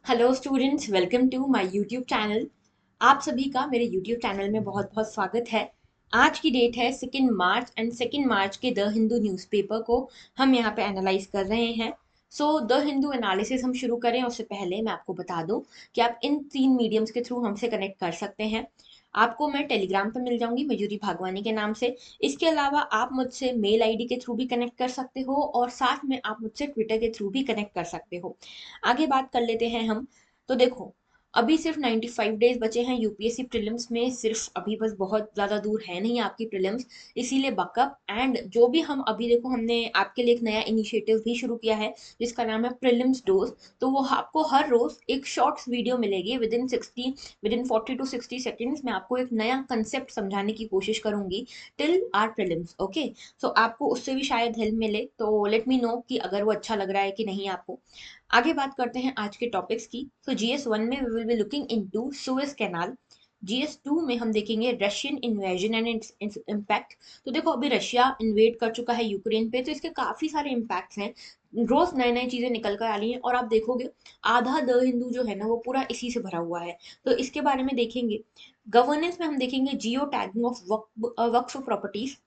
Hello students, welcome to my YouTube channel. आप सभी का मेरे यूट्यूब चैनल में बहुत बहुत स्वागत है। आज की डेट है 2 मार्च एंड 2 मार्च के द हिंदू न्यूज़पेपर को हम यहाँ पे एनालाइज कर रहे हैं। सो द हिंदू एनालिसिस हम शुरू करें उससे पहले मैं आपको बता दूं कि आप इन 3 मीडियम्स के थ्रू हमसे कनेक्ट कर सकते हैं। आपको मैं टेलीग्राम पे मिल जाऊंगी मयूरी भागवानी के नाम से। इसके अलावा आप मुझसे मेल आईडी के थ्रू भी कनेक्ट कर सकते हो और साथ में आप मुझसे ट्विटर के थ्रू भी कनेक्ट कर सकते हो। आगे बात कर लेते हैं हम। तो देखो, अभी सिर्फ 95 डेज बचे हैं यूपीएससी प्रीलिम्स में। सिर्फ अभी बस बहुत ज़्यादा दूर है नहीं आपकी प्रीलिम्स। इसीलिए बकअप एंड जो भी हम अभी देखो, हमने आपके लिए एक नया इनिशिएटिव भी शुरू किया है जिसका नाम है प्रीलिम्स डोज। तो वो आपको हर रोज एक शॉर्ट्स वीडियो मिलेगी विद इन 40 to 60 सेकेंड्स में आपको एक नया कंसेप्ट समझाने की कोशिश करूंगी टिल आर प्रीलिम्स। ओके, सो आपको उससे भी शायद हेल्प मिले, तो लेट मी नो कि अगर वो अच्छा लग रहा है कि नहीं आपको। आगे बात करते हैं आज के टॉपिक्स की। तो जीएस 1 में we will be looking into Suez canal. GS 2 में हम देखेंगे Russian invasion and its impact. तो देखो, अभी रशिया इन्वेड कर चुका है यूक्रेन पे, तो इसके काफी सारे इम्पैक्ट्स हैं। रोज नई नई चीजें निकल कर आ रही हैं और आप देखोगे आधा द हिंदू जो है ना वो पूरा इसी से भरा हुआ है। तो इसके बारे में देखेंगे। गवर्नेंस में हम देखेंगे जियो tagging of waqf properties.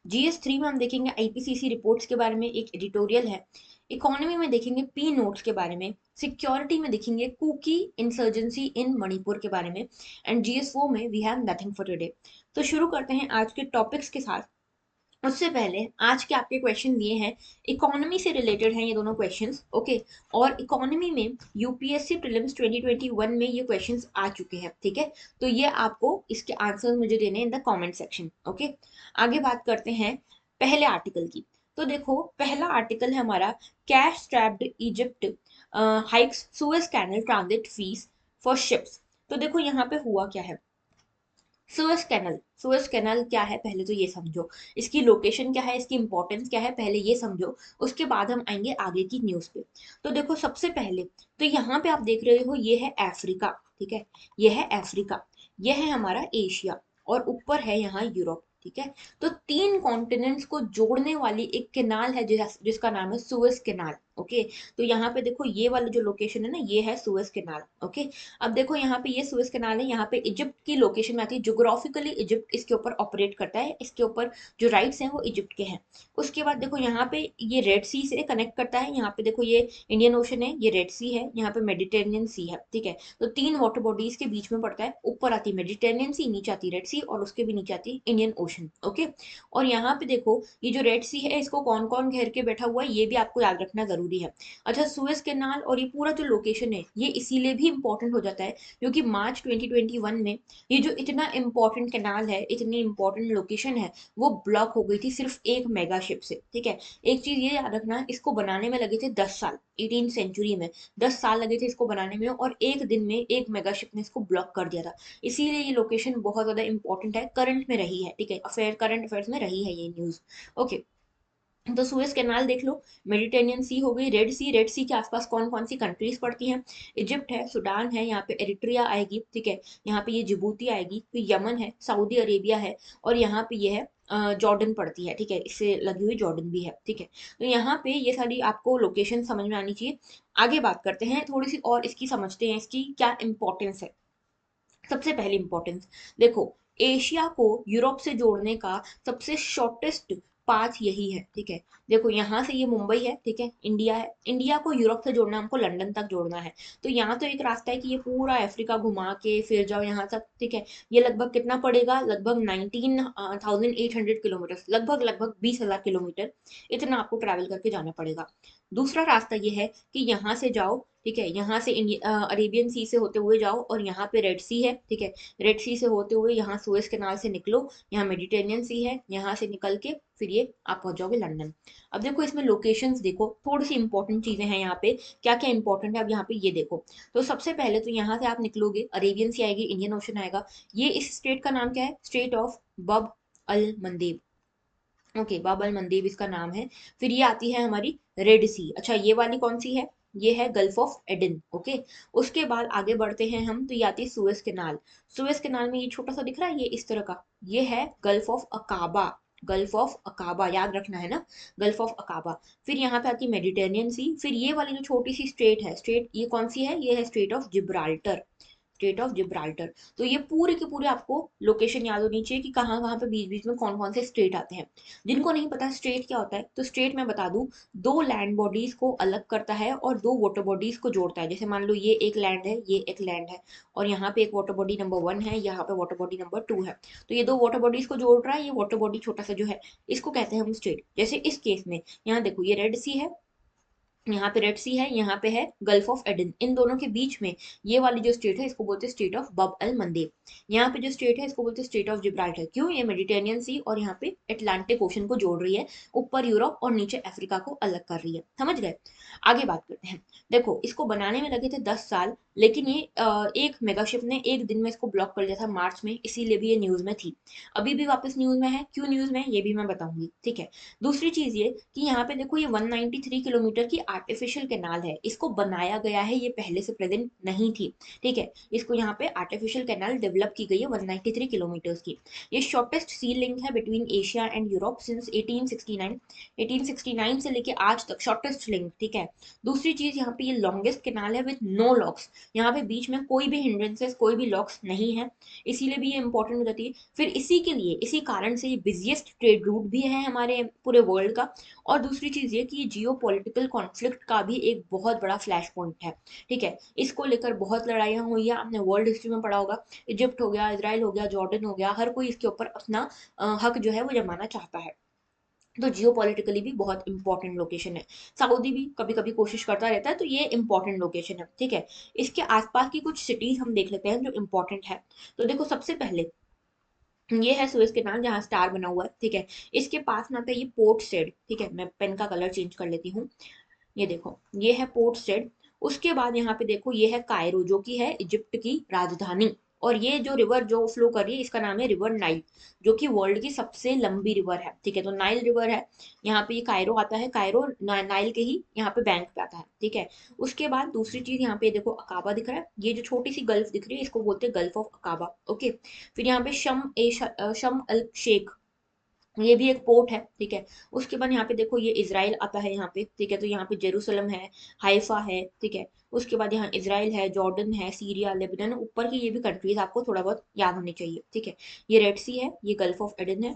GS 3 में हम देखेंगे आईपीसीसी रिपोर्ट्स के बारे में, एक एडिटोरियल है। इकोनॉमी में देखेंगे पी नोट्स के बारे में। सिक्योरिटी में देखेंगे कुकी इंसर्जेंसी इन मणिपुर के बारे में। एंड जीएस 4 में we have nothing for today. तो शुरू करते हैं आज के टॉपिक्स के साथ। उससे पहले आज के आपके क्वेश्चन ये हैं, इकोनॉमी से रिलेटेड हैं ये दोनों क्वेश्चंस। ओके, और इकोनॉमी में यूपीएससी प्रीलिम्स 2021 में ये क्वेश्चंस आ चुके हैं, ठीक है। तो ये आपको इसके आंसर मुझे देने in the comment section. Okay, आगे बात करते हैं पहले आर्टिकल की। तो देखो, पहला आर्टिकल है हमारा, cash strapped Egypt hikes Suez canal transit fees for ships. तो देखो यहाँ पे हुआ क्या है। सुएज कैनल क्या है पहले तो ये समझो। इसकी लोकेशन क्या है, इसकी इंपॉर्टेंस क्या है, पहले ये समझो। उसके बाद हम आएंगे आगे की न्यूज पे। तो देखो, सबसे पहले तो यहाँ पे आप देख रहे हो ये है अफ्रीका, ठीक है। ये है अफ्रीका, ये है हमारा एशिया, और ऊपर है यहाँ यूरोप, ठीक है। तो 3 कॉन्टिनेंट्स को जोड़ने वाली एक केनाल है जिसका नाम है सुएज केनाल। ओके, तो यहाँ पे देखो ये वाला जो लोकेशन है ना, ये है सुएज केनाल। ओके, अब देखो यहाँ पे ये सुएज कैनाल है, यहाँ पे इजिप्ट की लोकेशन में आती है। जोग्राफिकली इजिप्ट इसके ऊपर ऑपरेट करता है, इसके ऊपर जो राइट्स हैं वो इजिप्ट के हैं। उसके बाद देखो यहाँ पे ये रेड सी से कनेक्ट करता है। यहाँ पे देखो ये इंडियन ओशन है, ये रेड सी है, यहाँ पे मेडिटेरेनियन सी है, ठीक है। तो 3 वाटर बॉडीज के बीच में पड़ता है। ऊपर आती है मेडिटेरेनियन सी, नीचे आती है रेड सी, और उसके भी नीचे आती है इंडियन ओशन। ओके, और यहाँ पे देखो ये जो रेड सी है इसको कौन कौन घेर के बैठा हुआ है ये भी आपको याद रखना जरूरी है। अच्छा, सुएज कैनाल और ये पूरा जो लोकेशन है ये इसीलिए भी इंपॉर्टेंट हो जाता है क्योंकि मार्च 2021 में ये जो इतना इंपॉर्टेंट कैनाल है, इतनी इंपॉर्टेंट लोकेशन है, वो ब्लॉक हो गई थी सिर्फ एक मेगा शिप से, ठीक है। एक चीज ये याद रखना, इसको बनाने में लगे थे 10 साल, 18th सेंचुरी में 10 साल लगे थे इसको बनाने में, और एक दिन में एक मेगा शिप ने इसको ब्लॉक कर दिया था। इसीलिए ये लोकेशन बहुत ज्यादा इंपॉर्टेंट है, करंट में रही है, ठीक है, करंट अफेयर्स में रही है ये न्यूज। ओके, तो सुएज कैनाल देख लो। मेडिटेरेनियन सी हो गई, रेड सी, रेड सी के आसपास कौन कौन सी कंट्रीज पड़ती हैं। इजिप्ट है, सूडान है, यहाँ पे एरिट्रिया आएगी, ठीक है। यहाँ पे ये जिबूती आएगी, फिर यमन है, सऊदी अरेबिया है, और यहाँ पे ये है जॉर्डन पड़ती है, ठीक है। इससे लगी हुई जॉर्डन भी है, ठीक है। तो यहाँ पे ये सारी आपको लोकेशन समझ में आनी चाहिए। आगे बात करते हैं थोड़ी सी और इसकी, समझते हैं इसकी क्या इंपॉर्टेंस है। सबसे पहली इंपॉर्टेंस देखो, एशिया को यूरोप से जोड़ने का सबसे शॉर्टेस्ट पाथ यही है, ठीक है। देखो यहाँ से ये मुंबई है, ठीक है, इंडिया है, इंडिया को यूरोप से जोड़ना, हमको लंदन तक जोड़ना है। तो यहाँ तो एक रास्ता है कि ये पूरा अफ्रीका घुमा के फिर जाओ यहाँ तक, ठीक है। ये लगभग कितना पड़ेगा, लगभग 19,800 किलोमीटर, लगभग लगभग 20,000 किलोमीटर, इतना आपको ट्रैवल करके जाना पड़ेगा। दूसरा रास्ता ये है कि यहाँ से जाओ, ठीक है, यहाँ से अरेबियन सी से होते हुए जाओ, और यहाँ पे रेड सी है, ठीक है। रेड सी से होते हुए यहाँ सुएज कैनाल से निकलो, यहाँ मेडिटेरेनियन सी है, यहाँ से निकल के फिर ये आप पहुंच जाओगे लंदन। अब देखो इसमें लोकेशंस देखो, थोड़ी सी इंपॉर्टेंट चीजें हैं यहाँ पे। क्या क्या इंपॉर्टेंट है अब यहाँ पे ये देखो। तो सबसे पहले तो यहाँ से आप निकलोगे, अरेबियन सी आएगी, इंडियन ओशन आएगा। ये इस स्टेट का नाम क्या है, स्टेट ऑफ बब अल मंदेब। ओके, बब अल मंदेब इसका नाम है। फिर ये आती है हमारी रेड सी। अच्छा, ये वाली कौन सी है, ये है गल्फ ऑफ एडन। ओके, उसके बाद आगे बढ़ते हैं हम, तो ये आती है सुएज कैनाल। सुएज कैनाल में ये छोटा सा दिख रहा है, ये इस तरह का, ये है gulf of Aqaba. Gulf of Aqaba, याद रखना है ना, गल्फ ऑफ अकाबा। फिर यहाँ पे आती है मेडिटेरियन सी। फिर ये वाली जो छोटी सी स्टेट है, स्टेट ये कौन सी है, ये है state of Gibraltar, state of Gibraltar. तो ये पूरे के पूरे आपको लोकेशन याद होनी चाहिए कि कहाँ कहाँ पे बीच बीच में कौन कौन से स्टेट आते हैं। जिनको नहीं पता स्टेट क्या होता है, तो स्टेट मैं बता दूं, दो लैंड बॉडीज को अलग करता है और दो वाटर बॉडीज को जोड़ता है। जैसे मान लो ये एक लैंड है, ये एक लैंड है, और यहाँ पे एक वाटर बॉडी नंबर 1 है, यहाँ पे वाटर बॉडी नंबर 2 है। तो ये दो वाटर बॉडीज को जोड़ रहा है, ये वाटर बॉडी छोटा सा जो है इसको कहते हैं हम स्टेट। जैसे इस केस में यहाँ देखो, ये रेड सी है, यहाँ पे रेड सी है, यहाँ पे है गल्फ ऑफ एडन, इन दोनों के बीच में ये वाली जो स्टेट है इसको बोलते हैं स्टेट ऑफ बब अल मंदेब। यहाँ पे जो स्टेट है इसको बोलते हैं स्टेट ऑफ जिब्राल्टर। क्यों, ये मेडिटेरियन सी और यहाँ पे अटलांटिक ओशन को जोड़ रही है, ऊपर यूरोप और नीचे अफ्रीका को अलग कर रही है, समझ गए। आगे बात करते हैं। देखो इसको बनाने में लगे थे 10 साल, लेकिन ये एक मेगाशिप ने एक दिन में इसको ब्लॉक कर लिया था मार्च में, इसीलिए भी ये न्यूज में थी। अभी भी वापस न्यूज में है, क्यों न्यूज में है ये भी मैं बताऊंगी, ठीक है। दूसरी चीज ये कि यहाँ पे देखो, ये 193 किलोमीटर की आर्टिफिशियल कैनाल है, इसको बनाया गया है, ये पहले से प्रेजेंट नहीं थी, ठीक है। इसको यहाँ पे आर्टिफिशियल कैनाल डेवलप की गई है 193 किलोमीटर की। ये शॉर्टेस्ट सी लिंक है between Asia and Europe since 1869, 1869 से लेके आज तक शॉर्टेस्ट लिंक, ठीक है। दूसरी चीज, यहाँ पे ये लॉन्गेस्ट कैनाल है विद नो लॉक्स, यहाँ पे बीच में कोई भी हिंड्रेंसेस, कोई भी लॉक्स नहीं है, इसीलिए भी ये इंपॉर्टेंट हो जाती है। फिर इसी के लिए, इसी कारण से ये बिजिएस्ट ट्रेड रूट भी है हमारे पूरे वर्ल्ड का। और दूसरी चीज ये कि ये जियो पॉलिटिकल कॉन्फ्लिक्ट का भी एक बहुत बड़ा फ्लैश पॉइंट है, ठीक है। इसको लेकर बहुत लड़ाइयाँ हुई है, आपने वर्ल्ड हिस्ट्री में पढ़ा होगा, इजिप्ट हो गया, इसराइल हो गया, जॉर्डन हो गया, हर कोई इसके ऊपर अपना हक जो है वो जमाना चाहता है। तो जियो पॉलिटिकली भी बहुत इंपॉर्टेंट लोकेशन है। सऊदी भी कभी कभी कोशिश करता रहता है, तो ये इंपॉर्टेंट लोकेशन है, ठीक है। इसके आसपास की कुछ सिटीज हम देख लेते हैं जो इंपॉर्टेंट है। तो देखो सबसे पहले ये है सुएज कैनाल जहाँ स्टार बना हुआ है, ठीक है। इसके पास में आता है ये पोर्ट सेड, ठीक है। मैं पेन का कलर चेंज कर लेती हूँ। ये देखो, ये है पोर्ट सेड। उसके बाद यहाँ पे देखो, ये है कायरो जो कि है इजिप्ट की राजधानी। और ये जो रिवर जो फ्लो कर रही है इसका नाम है रिवर नाइल, जो कि वर्ल्ड की सबसे लंबी रिवर है, ठीक है। तो नाइल रिवर है, यहाँ पे ये कायरो आता है, कायरो नाइल के ही यहाँ पे बैंक पे आता है, ठीक है। उसके बाद दूसरी चीज, यहाँ पे देखो अकाबा दिख रहा है, ये जो छोटी सी गल्फ दिख रही है इसको बोलते हैं गल्फ ऑफ अकाबा, ओके। फिर यहाँ पे शम अल शेख, ये भी एक पोर्ट है, ठीक है। उसके बाद यहाँ पे देखो, ये इसराइल आता है यहाँ पे, ठीक है। तो यहाँ पे जेरूसलम है, हाइफा है, ठीक है। उसके बाद यहाँ इसराइल है, जॉर्डन है, सीरिया, लेबनान, ऊपर की ये भी कंट्रीज आपको थोड़ा बहुत याद होनी चाहिए, ठीक है। ये रेड सी है, ये गल्फ ऑफ एडन है,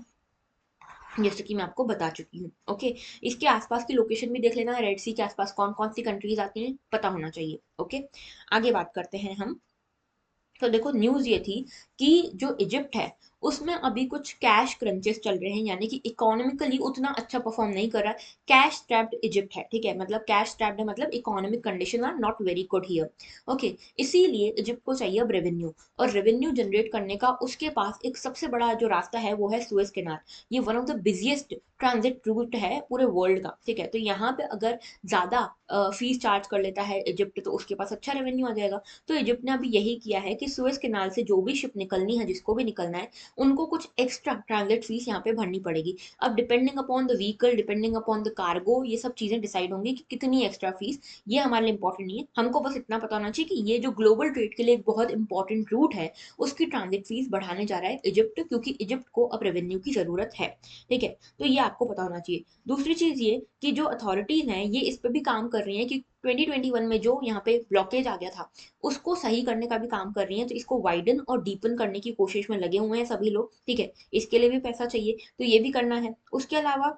जैसे कि मैं आपको बता चुकी हूँ, ओके। इसके आसपास की लोकेशन भी देख लेना, रेड सी के आसपास कौन कौन सी कंट्रीज आती हैं पता होना चाहिए, ओके। आगे बात करते हैं हम। तो देखो न्यूज ये थी कि जो इजिप्ट है उसमें अभी कुछ कैश क्रंचेस चल रहे हैं, यानी कि इकोनॉमिकली उतना अच्छा परफॉर्म नहीं कर रहा है। कैश स्ट्रैप्ड इजिप्ट है, ठीक है। मतलब कैश स्ट्रैप्ड है, मतलब economic condition are not very good here, okay. इसीलिए इजिप्ट को चाहिए अब रेवेन्यू, और रेवेन्यू जनरेट करने का उसके पास एक सबसे बड़ा जो रास्ता है वो है सुएज कैनाल। ये one of the busiest transit route है पूरे वर्ल्ड का, ठीक है। तो यहाँ पे अगर ज्यादा फीस चार्ज कर लेता है इजिप्ट तो उसके पास अच्छा रेवेन्यू आ जाएगा। तो इजिप्ट ने अभी यही किया है कि सुएज कैनाल से जो भी शिप निकलनी है, जिसको भी निकलना है, उनको कुछ एक्स्ट्रा ट्रांजिट फीस यहाँ पे भरनी पड़ेगी। अब depending upon the vehicle, depending upon the cargo, ये सब चीजें डिसाइड होंगी कि कितनी एक्स्ट्रा फीस। ये हमारे लिए इंपॉर्टेंट नहीं है, हमको बस इतना पता होना चाहिए कि ये जो ग्लोबल ट्रेड के लिए एक बहुत इंपॉर्टेंट रूट है, उसकी ट्रांजिट फीस बढ़ाने जा रहा है इजिप्ट, क्योंकि इजिप्ट को अब रेवेन्यू की जरूरत है, ठीक है। तो ये आपको पता होना चाहिए। दूसरी चीज ये कि जो अथॉरिटीज हैं ये इस पे भी काम कर रही हैं कि 2021 में जो यहाँ पे ब्लॉकेज आ गया था उसको सही करने का भी काम कर रही हैं। तो इसको वाइडन और डीपन करने की कोशिश में लगे हुए हैं सभी लोग, ठीक है। इसके लिए भी पैसा चाहिए, तो ये भी करना है। उसके अलावा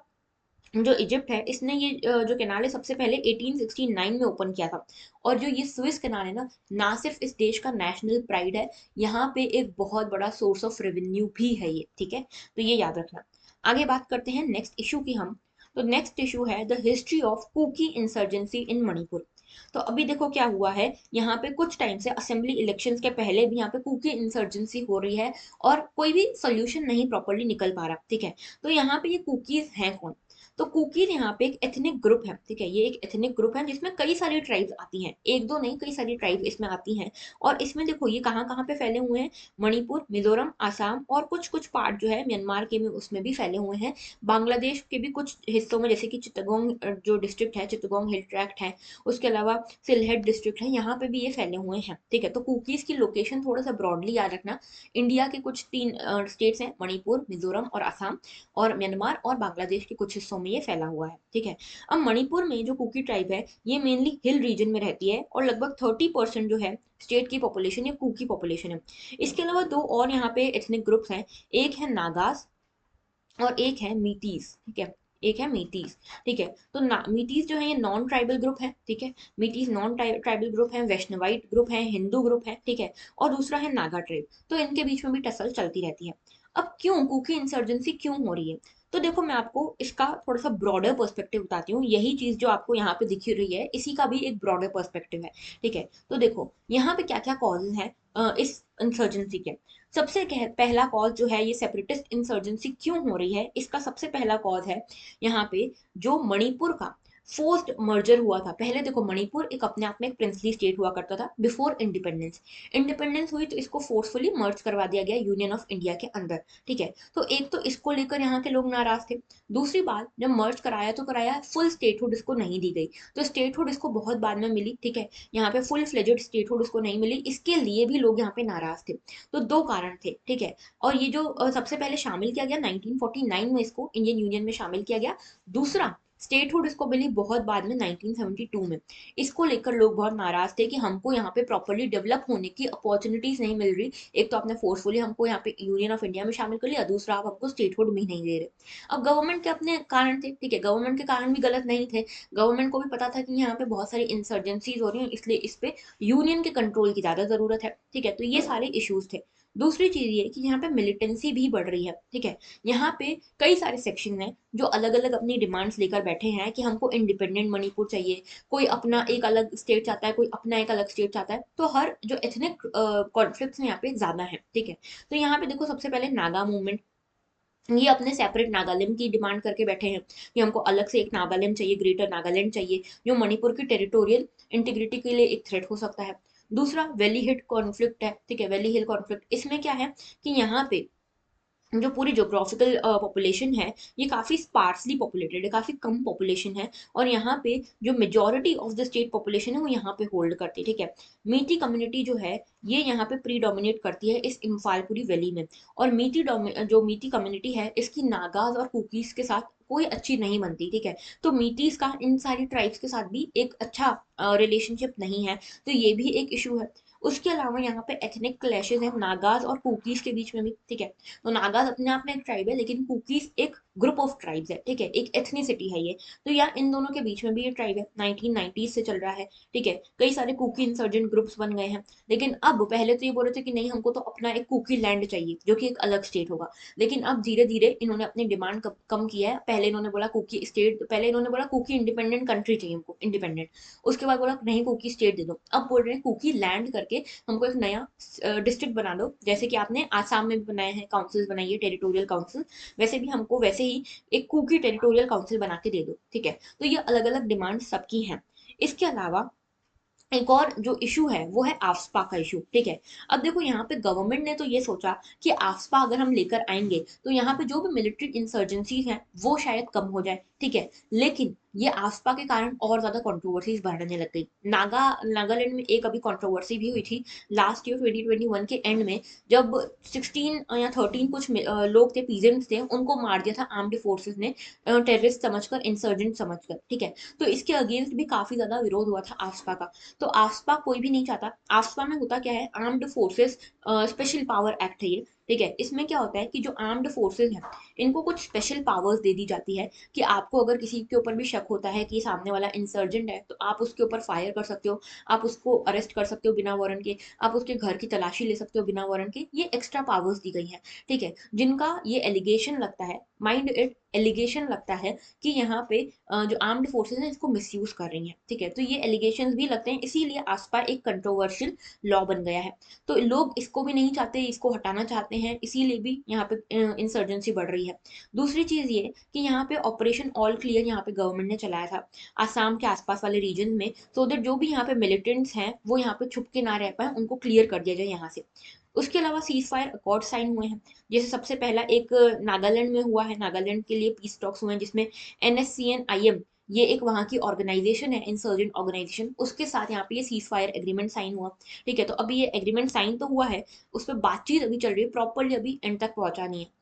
जो इजिप्ट है इसने ये जो कैनाल है सबसे पहले 1869 में ओपन किया था। और जो ये स्विस कैनाल है ना सिर्फ इस देश का नेशनल प्राइड है, यहाँ पे एक बहुत बड़ा सोर्स ऑफ रेवेन्यू भी है ये, ठीक है। तो ये याद रखना। आगे बात करते हैं नेक्स्ट इशू की हम। तो नेक्स्ट इशू है the history of Kuki insurgency in Manipur. तो अभी देखो क्या हुआ है, यहाँ पे कुछ टाइम से असेंबली इलेक्शंस के पहले भी यहाँ पे कुकी इंसर्जेंसी हो रही है, और कोई भी सोल्यूशन नहीं प्रॉपरली निकल पा रहा, ठीक है। तो यहाँ पे ये कुकीज हैं कौन। तो कुकीज यहाँ पे एक एथनिक ग्रुप है, ठीक है, ये एक एथनिक ग्रुप है जिसमें कई सारी ट्राइब्स आती हैं, एक दो नहीं कई सारी ट्राइब्स इसमें आती हैं। और इसमें देखो ये कहाँ कहाँ पे फैले हुए हैं, मणिपुर, मिजोरम, आसाम और कुछ कुछ पार्ट जो है म्यांमार के में उसमें भी फैले हुए हैं। बांग्लादेश के भी कुछ हिस्सों में जैसे कि चित्तगोंग जो डिस्ट्रिक्ट है, चित्तगोंग हिल ट्रैक्ट है, उसके अलावा सिलहेट डिस्ट्रिक्ट है, यहाँ पे भी ये फैले हुए हैं, ठीक है। तो कुकीज की लोकेशन थोड़ा सा ब्रॉडली याद रखना। इंडिया के कुछ तीन स्टेट्स हैं, मणिपुर, मिजोरम और असम, और म्यांमार और बांग्लादेश के कुछ हिस्सों में ये फैला हुआ है, ठीक है। अब मणिपुर में जो कुकी ट्राइब है ये मेनली हिल रीजन में रहती है और लगभग 30% जो है स्टेट की पॉपुलेशन या कुकी पॉपुलेशन है। इसके अलावा दो और यहाँ पे एथनिक ग्रुप्स हैं, एक है नागास और एक है मीटीज, ठीक है, एक है मीटीज, ठीक है। तो मीटीज जो है ये नॉन ट्राइबल ग्रुप है, ठीक है, मीटीज नॉन ट्राइबल ग्रुप है, वैष्णवाइट ग्रुप है, हिंदू ग्रुप है, ठीक है। और दूसरा है नागा ट्राइब, तो इनके बीच में भी टसल चलती रहती है। अब क्यों कुकी इंसर्जेंसी क्यों हो रही है, तो देखो मैं आपको इसका थोड़ा सा ब्रॉडर पर्सपेक्टिव बताती हूँ। यही चीज जो आपको यहाँ पे दिख रही है इसी का भी एक ब्रॉडर पर्सपेक्टिव है, ठीक है। तो देखो यहाँ पे क्या क्या कॉजेज हैं इस इंसर्जेंसी के। सबसे पहला कॉज जो है ये सेपरेटिस्ट इंसर्जेंसी क्यों हो रही है, इसका सबसे पहला कॉज है यहाँ पे जो मणिपुर का फोर्स्ड मर्जर हुआ था। पहले देखो मणिपुर एक अपने आप में एक प्रिंसली स्टेट हुआ करता था बिफोर इंडिपेंडेंस। इंडिपेंडेंस हुई तो इसको फोर्सफुली मर्ज करवा दिया गया यूनियन ऑफ इंडिया के अंदर, ठीक है। तो एक तो इसको लेकर यहाँ के लोग नाराज थे। दूसरी बात, जब मर्ज कराया तो कराया, फुल स्टेटहुड इसको नहीं दी गई, तो स्टेटहुड इसको बहुत बाद में मिली, ठीक है। यहाँ पे फुल फ्लेजेड स्टेटहुड इसको नहीं मिली, इसके लिए भी लोग यहाँ पे नाराज थे। तो दो कारण थे, ठीक है। और ये जो सबसे पहले शामिल किया गया 1949 में, इसको इंडियन यूनियन में शामिल किया गया। दूसरा, स्टेटहुड इसको मिली बहुत बाद में 1972 में। इसको लेकर लोग बहुत नाराज थे कि हमको यहाँ पे प्रॉपरली डेवलप होने की अपॉर्चुनिटीज नहीं मिल रही। एक तो आपने फोर्सफुली हमको यहाँ पे यूनियन ऑफ इंडिया में शामिल कर लिया, दूसरा आप हमको स्टेटहुड भी नहीं दे रहे। अब गवर्नमेंट के अपने कारण थे, ठीक है, गवर्नमेंट के कारण भी गलत नहीं थे। गवर्नमेंट को भी पता था कि यहाँ पे बहुत सारी इंसर्जेंसीज हो रही हैं, इसलिए इस पे यूनियन के कंट्रोल की ज्यादा जरूरत है, ठीक है। तो ये सारे इश्यूज थे। दूसरी चीज ये कि यहाँ पे मिलिटेंसी भी बढ़ रही है, ठीक है। यहाँ पे कई सारे सेक्शन हैं जो अलग अलग अपनी डिमांड्स लेकर बैठे हैं कि हमको इंडिपेंडेंट मणिपुर चाहिए, कोई अपना एक अलग स्टेट चाहता है, कोई अपना एक अलग स्टेट चाहता है। तो हर जो एथनिक कॉन्फ्लिक्ट्स हैं यहाँ पे ज्यादा है, ठीक है। तो यहाँ पे देखो सबसे पहले नागा मूवमेंट, ये अपने सेपरेट नागालैंड की डिमांड करके बैठे हैं कि हमको अलग से एक नागालैंड चाहिए, ग्रेटर नागालैंड चाहिए, जो मणिपुर की टेरिटोरियल इंटीग्रिटी के लिए एक थ्रेट हो सकता है। दूसरा वैली हिल कॉन्फ्लिक्ट है, ठीक है, वैली हिल कॉन्फ्लिक्ट, इसमें क्या है कि यहाँ पे जो पूरी जोग्राफिकल पॉपुलेशन है ये काफी स्पार्सली पॉपुलेटेड है, काफी कम पॉपुलेशन है। और यहाँ पे जो majority of the state population है वो यहाँ पे होल्ड करती है, ठीक है। मीठी कम्युनिटी जो है ये यहाँ पे प्री डोमिनेट करती है इस इम्फालपुरी वैली में। और जो मीठी कम्युनिटी है इसकी नागाज और कुकीज के साथ कोई अच्छी नहीं बनती, ठीक है। तो मीटीज का इन सारी ट्राइब्स के साथ भी एक अच्छा रिलेशनशिप नहीं है, तो ये भी एक इशू है। उसके अलावा यहाँ पे एथनिक क्लैशेस हैं नागाज और कुकीज के बीच में भी, ठीक है। तो नागाज अपने आप में एक ट्राइब है, लेकिन कुकीज एक ग्रुप ऑफ ट्राइब्स है, ठीक है, एक एथनिसिटी है ये। तो यार इन दोनों के बीच में भी ये ट्राइब है, 1990s से चल रहा है, ठीक है। कई सारे कुकी इंसर्जेंट ग्रुप्स बन गए हैं। लेकिन अब पहले तो ये बोल रहे थे कि नहीं हमको तो अपना एक कुकी लैंड चाहिए जो कि एक अलग स्टेट होगा। लेकिन अब धीरे धीरे इन्होंने अपनी डिमांड कम किया है। पहले इन्होंने बोला कुकी स्टेट, पहले इन्होंने बोला कुकी इंडिपेंडेंट कंट्री चाहिए हमको, इंडिपेंडेंट। उसके बाद बोला नहीं कुकी स्टेट दे दो, अब बोल रहे हैं कुकी लैंड करके हमको एक नया डिस्ट्रिक्ट बना दो, जैसे कि आपने आसाम में भी बनाए हैं काउंसिल बनाई है टेरिटोरियल काउंसिल, वैसे भी हमको वैसे ही एक कुकी टेरिटोरियल काउंसिल बना के दे दो, ठीक है। तो ये अलग अलग डिमांड सबकी हैं। इसके अलावा एक और जो इशू है वो है आफ्सपा का इशू, ठीक है। अब देखो यहाँ पे गवर्नमेंट ने तो ये सोचा कि आफ्सपा अगर हम लेकर आएंगे तो यहाँ पे जो भी मिलिट्री इंसर्जेंसी है वो शायद कम हो जाए, ठीक है। लेकिन ये आफ्सपा के कारण और ज्यादा कंट्रोवर्सीज बढ़ने लग गई। नागालैंड में एक अभी कंट्रोवर्सी भी हुई थी लास्ट ईयर 2021 के एंड में, जब 16 या 13 कुछ लोग थे, पीजेंट्स थे, उनको मार दिया था आर्म्ड फोर्सेस ने, टेररिस्ट समझकर, इंसर्जेंट समझकर, ठीक है। तो इसके अगेंस्ट भी काफी ज्यादा विरोध हुआ था आफ्सपा का। तो आफ्सपा कोई भी नहीं चाहता। आफ्सपा में होता क्या है, armed forces special power act है ये, ठीक है। इसमें क्या होता है कि जो आर्म्ड फोर्सेस हैं इनको कुछ स्पेशल पावर्स दे दी जाती है कि आपको अगर किसी के ऊपर भी शक होता है कि सामने वाला इंसर्जेंट है तो आप उसके ऊपर फायर कर सकते हो, आप उसको अरेस्ट कर सकते हो बिना वारंट के, आप उसके घर की तलाशी ले सकते हो बिना वारंट के। ये एक्स्ट्रा पावर्स दी गई हैं, ठीक है। जिनका ये एलिगेशन लगता है, माइंड इट, एलिगेशन लगता है कि यहाँ पे जो आर्म्ड फोर्सेस हैं इसको मिसयूज कर रही हैं, ठीक है। तो ये एलिगेशंस भी लगते हैं, इसीलिए आसपास एक कंट्रोवर्शियल लॉ बन गया है। तो लोग इसको भी नहीं चाहते, इसको हटाना चाहते हैं, इसीलिए भी यहाँ पे इंसर्जेंसी बढ़ रही है। दूसरी चीज ये कि यहाँ पे ऑपरेशन ऑल क्लियर यहाँ पे गवर्नमेंट ने चलाया था आसाम के आसपास वाले रीजन में, सो दैट जो भी यहाँ पे मिलिटेंट्स हैं वो यहाँ पे छुप के ना रह पाए, उनको क्लियर कर दिया जाए यहाँ से। उसके अलावा सीज फायर अकॉर्ड साइन हुए हैं, जैसे सबसे पहला एक नागालैंड में हुआ है, नागालैंड के लिए पीस टॉक्स हुए हैं, जिसमें NSCN-IM, ये एक वहाँ की ऑर्गेनाइजेशन है, इंसर्जेंट ऑर्गेनाइजेशन, उसके साथ यहाँ पे ये सीज फायर एग्रीमेंट साइन हुआ, ठीक है। तो अभी ये एग्रीमेंट साइन तो हुआ है, उस पर बातचीत अभी चल रही है, प्रॉपरली अभी एंड तक पहुंचा नहीं है।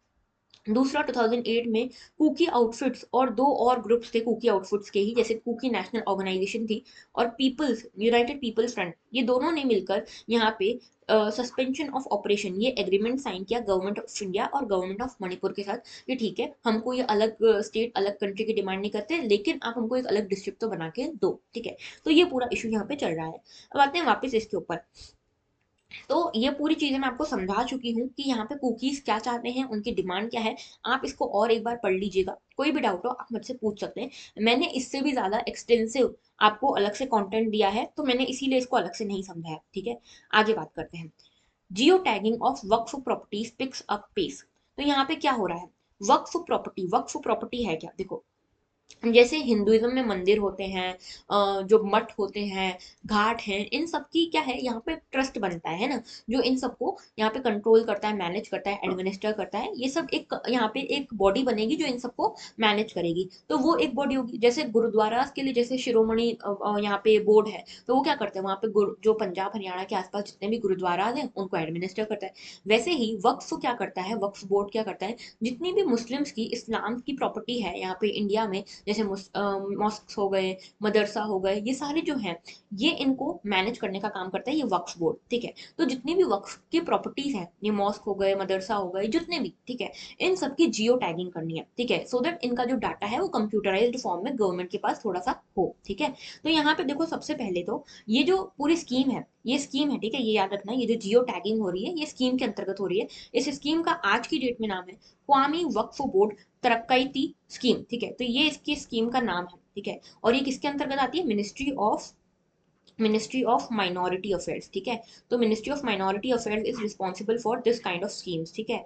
दूसरा 2008 में कुकी आउटफिट्स और दो और ग्रुप्स थे कुकी आउटफिट्स के ही, जैसे कुकी नेशनल ऑर्गेनाइजेशन थी और पीपल्स यूनाइटेड पीपल्स फ्रंट, ये दोनों ने मिलकर यहाँ पे सस्पेंशन ऑफ ऑपरेशन ये एग्रीमेंट साइन किया गवर्नमेंट ऑफ इंडिया और गवर्नमेंट ऑफ मणिपुर के साथ कि ठीक है, हमको ये अलग स्टेट अलग कंट्री की डिमांड नहीं करते, लेकिन आप हमको एक अलग डिस्ट्रिक्ट तो बना के दो, ठीक है। तो ये पूरा इशू यहाँ पे चल रहा है। अब आते हैं वापस इसके ऊपर। तो ये पूरी चीजें मैं आपको समझा चुकी हूँ कि यहाँ पे कुकीज क्या चाहते हैं, उनकी डिमांड क्या है। आप इसको और एक बार पढ़ लीजिएगा, कोई भी डाउट हो आप मुझसे पूछ सकते हैं। मैंने इससे भी ज्यादा एक्सटेंसिव आपको अलग से कंटेंट दिया है, तो मैंने इसीलिए इसको अलग से नहीं समझाया, ठीक है। आगे बात करते हैं। Geo tagging of waqf properties picks up pace. तो यहाँ पे क्या हो रहा है, वक्फ प्रॉपर्टी है क्या, देखो जैसे हिंदुइज्म में मंदिर होते हैं, जो मठ होते हैं, घाट हैं, इन सब की क्या है यहाँ पे ट्रस्ट बनता है ना, जो इन सबको यहाँ पे कंट्रोल करता है, मैनेज करता है, एडमिनिस्टर करता है, ये सब एक यहाँ पे एक बॉडी बनेगी जो इन सबको मैनेज करेगी। तो वो एक बॉडी होगी, जैसे गुरुद्वारा के लिए जैसे शिरोमणि यहाँ पे बोर्ड है, तो वो क्या करते हैं वहाँ पे जो पंजाब हरियाणा के आसपास जितने भी गुरुद्वारा हैं उनको एडमिनिस्टर करता है। वैसे ही वक्फ क्या करता है, वक्फ बोर्ड क्या करता है, जितनी भी मुस्लिम्स की इस्लाम की प्रॉपर्टी है यहाँ पे इंडिया में, जैसे मॉस्क हो गए, मदरसा हो गए, ये सारे जो हैं ये इनको मैनेज करने का काम करता है ये वक्फ बोर्ड, ठीक है। तो जितनी भी वक्फ की प्रॉपर्टीज हैं, ये मॉस्क हो गए, मदरसा हो गए, जितने भी, ठीक है, इन सबकी जियो टैगिंग करनी है, ठीक है, सो दैट इनका जो डाटा है वो कंप्यूटराइज्ड फॉर्म में गवर्नमेंट के पास थोड़ा सा हो, ठीक है। तो यहाँ पे देखो सबसे पहले तो ये जो पूरी स्कीम है, ये स्कीम है, ठीक है, ये याद रखना, ये जो जियो टैगिंग हो रही है ये स्कीम के अंतर्गत हो रही है। इस स्कीम का आज की डेट में नाम है क्वामी वक्फ बोर्ड तरक्कईती स्कीम, ठीक है। तो ये इसकी स्कीम का नाम है, ठीक है। और ये किसके अंतर्गत आती है, मिनिस्ट्री ऑफ माइनॉरिटी अफेयर्स, ठीक है। तो ministry of minority affairs is responsible for this kind of schemes, ठीक है।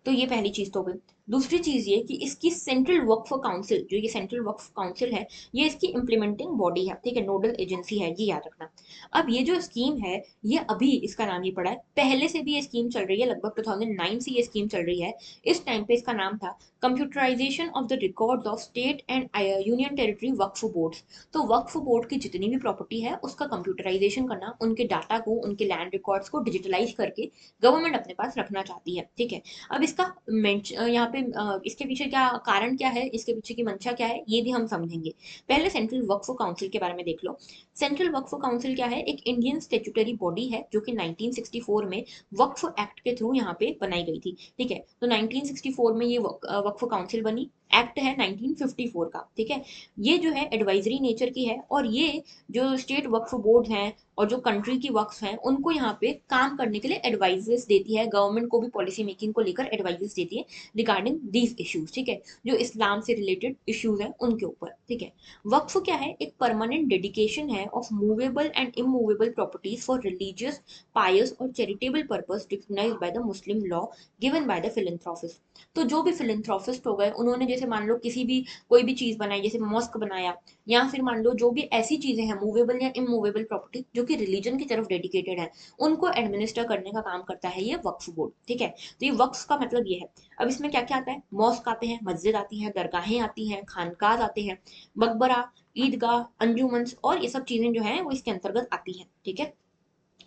तो ये पहली चीज तो हो गई। दूसरी चीज ये कि इसकी सेंट्रल वक्फ काउंसिल, जो ये सेंट्रल वक्फ काउंसिल है, ये इसकी इम्प्लीमेंटिंग बॉडी है, ठीक है, नोडल एजेंसी है, ये याद रखना। अब ये जो स्कीम है, ये अभी इसका नाम ये पड़ा है, पहले से भी ये स्कीम चल रही है, लगभग 2009 से ये स्कीम चल रही है। इस टाइम पे इसका नाम था computerisation of the record of state and union territory Waqf board. तो वक्फ बोर्ड की जितनी भी प्रॉपर्टी है उसका कंप्यूटराइजेशन करना, उनके डाटा को, उनके लैंड रिकॉर्ड्स को डिजिटलाइज करके गवर्नमेंट अपने पास रखना चाहती है, ठीक है। अब इसका यहाँ पे इसके पीछे क्या कारण क्या है, इसके पीछे की मंशा क्या है, ये भी हम समझेंगे। पहले सेंट्रल वक्फ काउंसिल के बारे में देख लो। सेंट्रल वक्फ काउंसिल क्या है, एक इंडियन स्टेचुटरी बॉडी है जो कि 1964 में वक्फ एक्ट के थ्रू यहाँ पे बनाई गई थी, ठीक है। तो 1964 में ये वक्फ काउंसिल बनी, एक्ट है 1954 का, ठीक है। ये जो है एडवाइजरी नेचर की है, और ये जो स्टेट वक्फ बोर्ड हैं और जो कंट्री की वक्फ हैं उनको यहाँ पे काम करने के लिए एडवाइजेस देती है, गवर्नमेंट को भी पॉलिसी मेकिंग को लेकर एडवाइजेस देती है रिगार्डिंग दीज इश्यूज, ठीक है, जो इस्लाम से रिलेटेड इश्यूज हैं उनके ऊपर, ठीक है। वक्फ क्या है, एक परमानेंट डेडिकेशन है of movable and immovable properties for religious, pious और charitable purpose recognized by the Muslim law given by the philanthropist. तो जो भी फिलैंथ्रोपिस्ट हो गए, उन्होंने जैसे मान लो किसी भी कोई भी चीज बनाई, जैसे मॉस्क बनाया, या फिर मान लो जो भी ऐसी चीजें हैं मूवेबल या इमूवेबल प्रॉपर्टी जो कि रिलीजन की तरफ डेडिकेटेड है, उनको एडमिनिस्टर करने का काम करता है ये वक्फ बोर्ड, ठीक है। तो ये वक्फ का मतलब ये है। अब इसमें क्या क्या आता है, मॉस्क आते हैं, मस्जिद आती हैं, दरगाहें आती हैं, खानकाज आते हैं, मकबरा, ईदगाह, अंजुमन, और ये सब चीजें जो है वो इसके अंतर्गत आती हैं, ठीक है।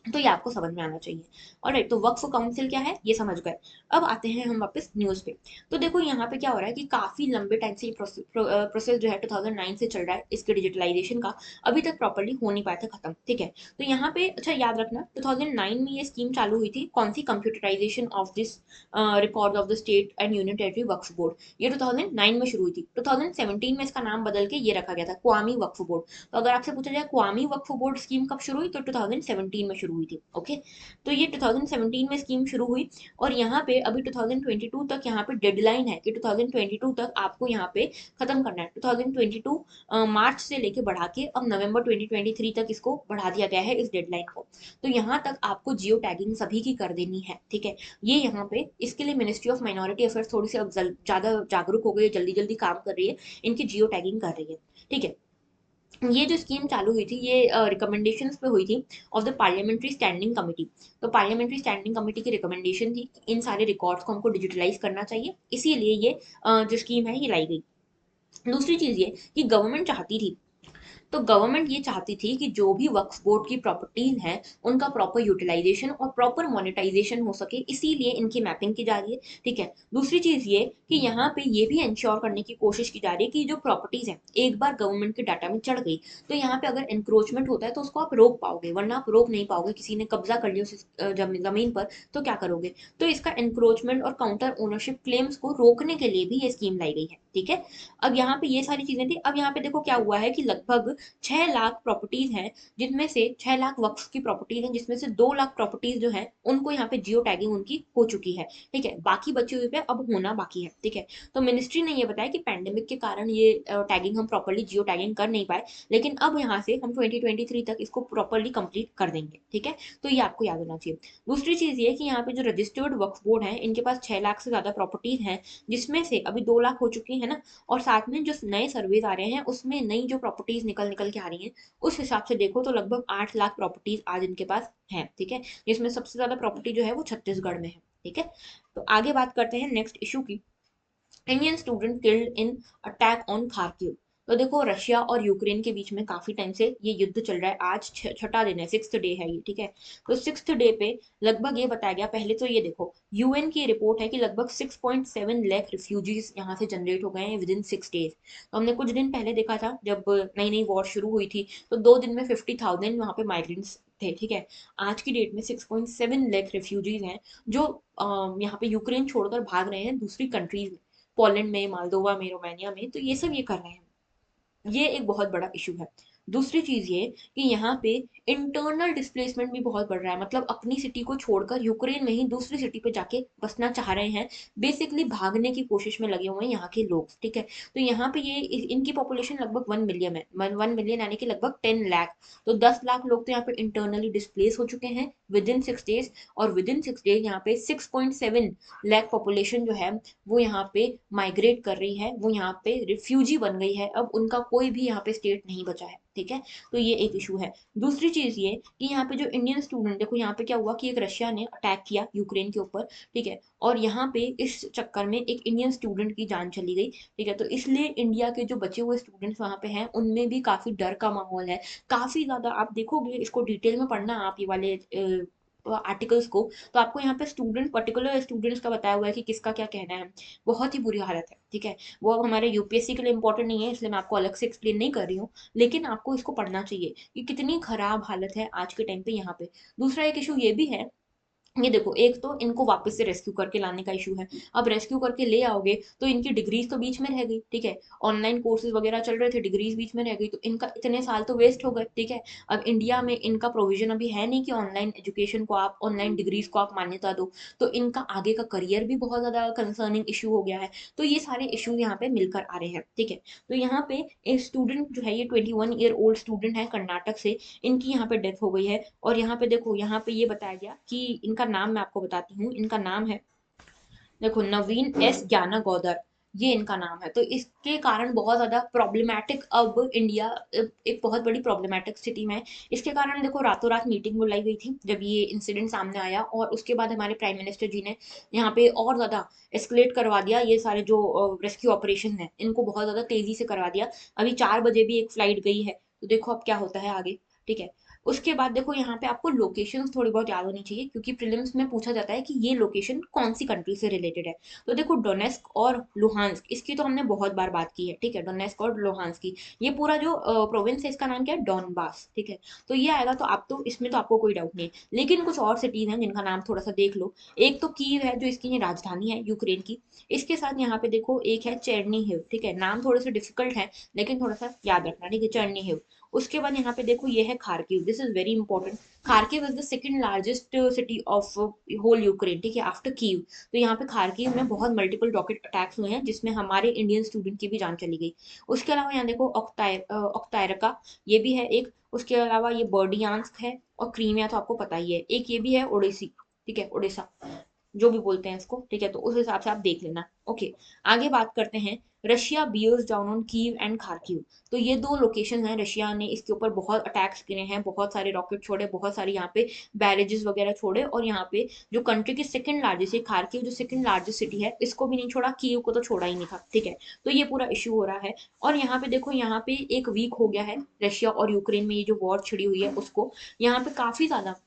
तो ये आपको समझ में आना चाहिए। ऑलराइट, तो वक्फ काउंसिल क्या है ये समझ गए। अब आते हैं हम वापस न्यूज पे। तो देखो यहाँ पे क्या हो रहा है कि काफी लंबे टाइम से ये प्रोसेस जो है 2009 से चल रहा है इसके डिजिटलाइजेशन का, अभी तक प्रॉपर्ली हो नहीं पाया था खत्म, ठीक है। तो यहाँ पे अच्छा याद रखना 2009 में ये स्कीम चालू हुई थी, कौन सी, computerization of this record of the state and union territory Waqf board, ये 2009 में शुरू हुई थी। 2017 में इसका नाम बदल के ये रखा गया था क्वामी वक्फ बोर्ड। तो अगर आपसे पूछा जाए क्वामी वक्फ बोर्ड स्कीम कब शुरू हुई, तो 2017 में शुरू हुई थी। ओके, तो ये 2017 में स्कीम शुरू हुई और यहाँ पे अभी 2022 तक यहाँ पे डेडलाइन है कि 2022 तक आपको यहाँ पे खत्म करना है। 2022 मार्च से लेके बढ़ा के अब नवंबर 2023 तक इसको बढ़ा दिया गया है इस डेडलाइन को। तो यहाँ तक आपको जियो टैगिंग सभी की कर देनी है, ठीक है। ये यहाँ पे इसके लिए मिनिस्ट्री ऑफ माइनॉरिटी अफेयर्स थोड़ी सी अब ज्यादा जागरूक हो गई है, जल्दी जल्दी काम कर रही है, इनकी जियो टैगिंग कर रही है, ठीक है। ये जो स्कीम चालू हुई थी ये रिकमेंडेशंस पे हुई थी of the parliamentary standing committee. तो पार्लियामेंट्री स्टैंडिंग कमेटी की रिकमेंडेशन थी कि इन सारे रिकॉर्ड्स को हमको डिजिटलाइज करना चाहिए, इसीलिए ये जो स्कीम है ये लाई गई। दूसरी चीज ये कि गवर्नमेंट चाहती थी, तो गवर्नमेंट ये चाहती थी कि जो भी वक्फ बोर्ड की प्रॉपर्टीज हैं उनका प्रॉपर यूटिलाइजेशन और प्रॉपर मोनेटाइजेशन हो सके, इसीलिए इनकी मैपिंग की जा रही है, ठीक है। दूसरी चीज ये कि यहाँ पे ये भी इंश्योर करने की कोशिश की जा रही है कि जो प्रॉपर्टीज है एक बार गवर्नमेंट के डाटा में चढ़ गई तो यहाँ पे अगर इंक्रोचमेंट होता है तो उसको आप रोक पाओगे, वरना आप रोक नहीं पाओगे। किसी ने कब्जा कर लिया उस जमीन पर तो क्या करोगे। तो इसका इंक्रोचमेंट और काउंटर ओनरशिप क्लेम्स को रोकने के लिए भी ये स्कीम लाई गई है, ठीक है। अब यहाँ पे ये सारी चीजें थी। अब यहाँ पे देखो क्या हुआ है कि लगभग 6 लाख प्रॉपर्टीज हैं, जिनमें से 6 लाख वक्फ की प्रॉपर्टीज हैं, जिसमें से 2 लाख प्रॉपर्टीज जो है उनको यहाँ पे जियो टैगिंग उनकी हो चुकी है, ठीक है। बाकी बची हुई पे अब होना बाकी है, ठीक है। तो मिनिस्ट्री ने ये बताया कि पैंडेमिक के कारण ये टैगिंग हम प्रॉपरली जियो टैगिंग कर नहीं पाए, लेकिन अब यहाँ से हम 2023 तक इसको प्रॉपरली कंप्लीट कर देंगे, ठीक है। तो ये आपको याद होना चाहिए। दूसरी चीज ये कि यहाँ पे जो रजिस्टर्ड वक्फ बोर्ड है इनके पास 6 लाख से ज्यादा प्रॉपर्टीज हैं, जिसमें से अभी 2 लाख हो चुकी है ना, और साथ में जो नए सर्वेज आ रहे हैं उसमें नई जो प्रॉपर्टीज निकल निकल के आ रही हैं उस हिसाब से देखो तो लगभग 8 लाख प्रॉपर्टीज आज इनके पास हैं, ठीक है। जिसमें सबसे ज्यादा प्रॉपर्टी जो है वो छत्तीसगढ़ में है, ठीक है। तो आगे बात करते हैं नेक्स्ट इशू की। Indian student killed in attack on Kharkiv. तो देखो रशिया और यूक्रेन के बीच में काफी टाइम से ये युद्ध चल रहा है, आज छठा दिन है, 6th डे है ये, ठीक है। तो 6th डे पे लगभग ये बताया गया, पहले तो ये देखो यूएन की रिपोर्ट है कि लगभग 6.7 लाख रिफ्यूजीज यहाँ से जनरेट हो गए हैं विद इन 6 डेज। तो हमने कुछ दिन पहले देखा था जब नई नई वॉर शुरू हुई थी तो 2 दिन में 50,000 वहाँ पे माइग्रेंट्स थे, ठीक है। आज की डेट में 6.7 लाख रिफ्यूजीज हैं जो यहाँ पे यूक्रेन छोड़कर भाग रहे हैं दूसरी कंट्रीज में, पोलैंड में, मालदोवा में, रोमानिया में। तो ये सब ये कर रहे हैं, ये एक बहुत बड़ा इशू है। दूसरी चीज ये कि यहाँ पे इंटरनल डिस्प्लेसमेंट भी बहुत बढ़ रहा है, मतलब अपनी सिटी को छोड़कर यूक्रेन में ही दूसरी सिटी पे जाके बसना चाह रहे हैं, बेसिकली भागने की कोशिश में लगे हुए हैं यहाँ के लोग, ठीक है। तो यहाँ पे ये इनकी पॉपुलेशन लगभग 1 मिलियन है, 1 मिलियन यानी कि लगभग 10 लाख। तो 10 लाख लोग तो यहाँ पे इंटरनली डिस्प्लेस हो चुके हैं विद इन 6 डेज, और विद इन 6 डेज यहाँ पे 6.7 लाख पॉपुलेशन जो है वो यहाँ पे माइग्रेट कर रही है, वो यहाँ पे रिफ्यूजी बन गई है, अब उनका कोई भी यहाँ पे स्टेट नहीं बचा है, ठीक है। तो ये एक इशू है। दूसरी चीज ये कि यहाँ पे जो इंडियन स्टूडेंट, देखो यहाँ पे क्या हुआ कि एक रशिया ने अटैक किया यूक्रेन के ऊपर, ठीक है। और यहाँ पे इस चक्कर में एक इंडियन स्टूडेंट की जान चली गई, ठीक है। तो इसलिए इंडिया के जो बचे हुए स्टूडेंट्स वहां पे हैं उनमें भी काफी डर का माहौल है, काफी ज्यादा। आप देखोगे इसको डिटेल में पढ़ना आप ये वाले आर्टिकल्स को, तो आपको यहाँ पे स्टूडेंट, पर्टिकुलर स्टूडेंट्स का बताया हुआ है कि किसका क्या कहना है। बहुत ही बुरी हालत है, ठीक है। वो अब हमारे यूपीएससी के लिए इंपॉर्टेंट नहीं है इसलिए मैं आपको अलग से एक्सप्लेन नहीं कर रही हूँ, लेकिन आपको इसको पढ़ना चाहिए कि कितनी खराब हालत है आज के टाइम पे यहाँ पे। दूसरा एक इशू ये भी है, ये देखो एक तो इनको वापस से रेस्क्यू करके लाने का इशू है। अब रेस्क्यू करके ले आओगे तो इनकी डिग्रीज तो बीच में रह गई, ठीक है। ऑनलाइन कोर्सेज वगैरह चल रहे थे, डिग्रीज बीच में रह गई, तो इनका इतने साल तो वेस्ट हो गए, ठीक है। अब इंडिया में इनका प्रोविजन अभी है नहीं कि ऑनलाइन एजुकेशन को आप, ऑनलाइन डिग्रीज को आप मान्यता दो, तो इनका आगे का करियर भी बहुत ज्यादा कंसर्निंग इशू हो गया है। तो ये सारे इशू यहाँ पे मिलकर आ रहे हैं, ठीक है। तो यहाँ पे एक स्टूडेंट जो है, ये 21 ईयर ओल्ड स्टूडेंट है कर्नाटक से, इनकी यहाँ पे डेथ हो गई है। और यहाँ पे देखो, यहाँ पे ये बताया गया कि इनका नाम मैं आपको बताती हूँ, इनका नाम है, देखो, नवीन एस ज्ञाना गौदर, ये इनका नाम है। तो इसके कारण बहुत ज्यादा प्रॉब्लमेटिक, अब इंडिया एक बहुत बड़ी प्रॉब्लमेटिक स्थिति में है। इसके कारण देखो रातों रात मीटिंग बुलाई गई थी जब ये इंसिडेंट सामने आया, और उसके बाद हमारे प्राइम मिनिस्टर जी ने यहाँ पे और ज्यादा एस्केलेट करवा दिया, ये सारे जो रेस्क्यू ऑपरेशन है इनको बहुत ज्यादा तेजी से करवा दिया। अभी 4 बजे भी एक फ्लाइट गई है, तो देखो अब क्या होता है आगे, ठीक है। उसके बाद देखो यहाँ पे आपको लोकेशंस थोड़ी बहुत याद होनी चाहिए, क्योंकि प्रीलिम्स में पूछा जाता है कि ये लोकेशन कौन सी कंट्री से रिलेटेड है। तो देखो डोनेस्क और लुहांस्क, इसकी तो हमने बहुत बार बात की है, ठीक है। डोनेस्क और लुहांस्क की, ये पूरा जो प्रोविंस है इसका नाम क्या है, डॉनबास, ठीक है। तो ये आएगा, तो आप तो इसमें तो आपको कोई डाउट नहीं है, लेकिन कुछ और सिटीज हैं जिनका नाम थोड़ा सा देख लो। एक तो कीव है जो इसकी ये राजधानी है यूक्रेन की, इसके साथ यहाँ पे देखो एक है चेरनी हिव, ठीक है। नाम थोड़े से डिफिकल्ट है लेकिन थोड़ा सा याद रखना, ठीक है, चेरनी हिव। उसके बाद यहाँ पे देखो ये है Kharkiv, this is very important. Kharkiv is the second largest city of whole Ukraine, ठीक है, आफ्टर कीव। तो यहाँ पे खार्किव में बहुत मल्टीपल रॉकेट अटैक्स हुए हैं जिसमें हमारे इंडियन स्टूडेंट की भी जान चली गई। उसके अलावा यहाँ देखो ऑक्टायरका, ये भी है एक। उसके अलावा ये बर्डियांस्क है, और क्रीमिया तो आपको पता ही है। एक ये भी है ओडिसी, ठीक है, ओडिशा, जो भी बोलते हैं इसको, ठीक है, तो उस हिसाब से आप देख लेना। ओके, आगे बात करते हैं। Russia bears down on Kyiv and Kharkiv. तो ये दो लोकेशन हैं, रशिया ने इसके ऊपर बहुत अटैक्स करे हैं, बहुत सारे रॉकेट छोड़े, बहुत सारे यहाँ पे बैरेजेस वगैरह छोड़े, और यहाँ पे जो कंट्री की सेकंड लार्जेस्ट है खार्किव, जो सेकंड लार्जेस्ट सिटी है, इसको भी नहीं छोड़ा, कीव को तो छोड़ा ही नहीं था, ठीक है। तो ये पूरा इश्यू हो रहा है। और यहाँ पे देखो, यहाँ पे एक वीक हो गया है रशिया और यूक्रेन में, ये जो वॉर छिड़ी हुई है उसको, यहाँ पे काफी ज्यादा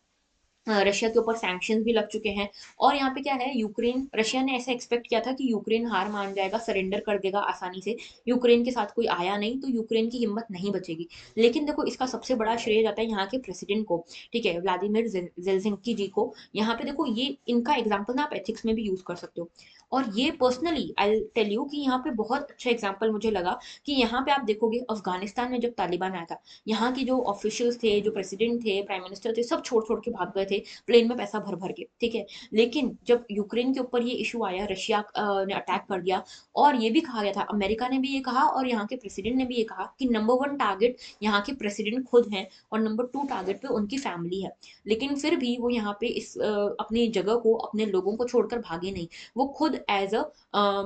रशिया के ऊपर सैंक्शन भी लग चुके हैं। और यहाँ पे क्या है, यूक्रेन, रशिया ने ऐसा एक्सपेक्ट किया था कि यूक्रेन हार मान जाएगा, सरेंडर कर देगा आसानी से। यूक्रेन के साथ कोई आया नहीं, तो यूक्रेन की हिम्मत नहीं बचेगी। लेकिन देखो, इसका सबसे बड़ा श्रेय जाता है यहाँ के प्रेसिडेंट को, ठीक है, व्लादिमीर जेलेंस्की जी को। यहाँ पे देखो, ये इनका एग्जाम्पल ना आप एथिक्स में भी यूज कर सकते हो। और ये पर्सनली आई टेल यू कि यहाँ पे बहुत अच्छा एग्जाम्पल मुझे लगा कि यहाँ पे आप देखोगे, अफगानिस्तान में जब तालिबान आया था, यहाँ के जो ऑफिशियल्स थे, जो प्रेसिडेंट थे, प्राइम मिनिस्टर थे, सब छोड़ छोड़ के भाग गए थे प्लेन में पैसा भर भर के, ठीक है। लेकिन जब यूक्रेन के ऊपर ये इशू आया, रशिया ने अटैक कर दिया, और ये भी कहा गया था, अमेरिका ने भी ये कहा और यहाँ के प्रेसिडेंट ने भी ये कहा कि नंबर वन टारगेट यहाँ के प्रेसिडेंट खुद हैं, और नंबर टू टारगेट पे उनकी फैमिली है। लेकिन फिर भी वो यहाँ पे इस अपनी जगह को, अपने लोगों को छोड़कर भागे नहीं। वो खुद एज अ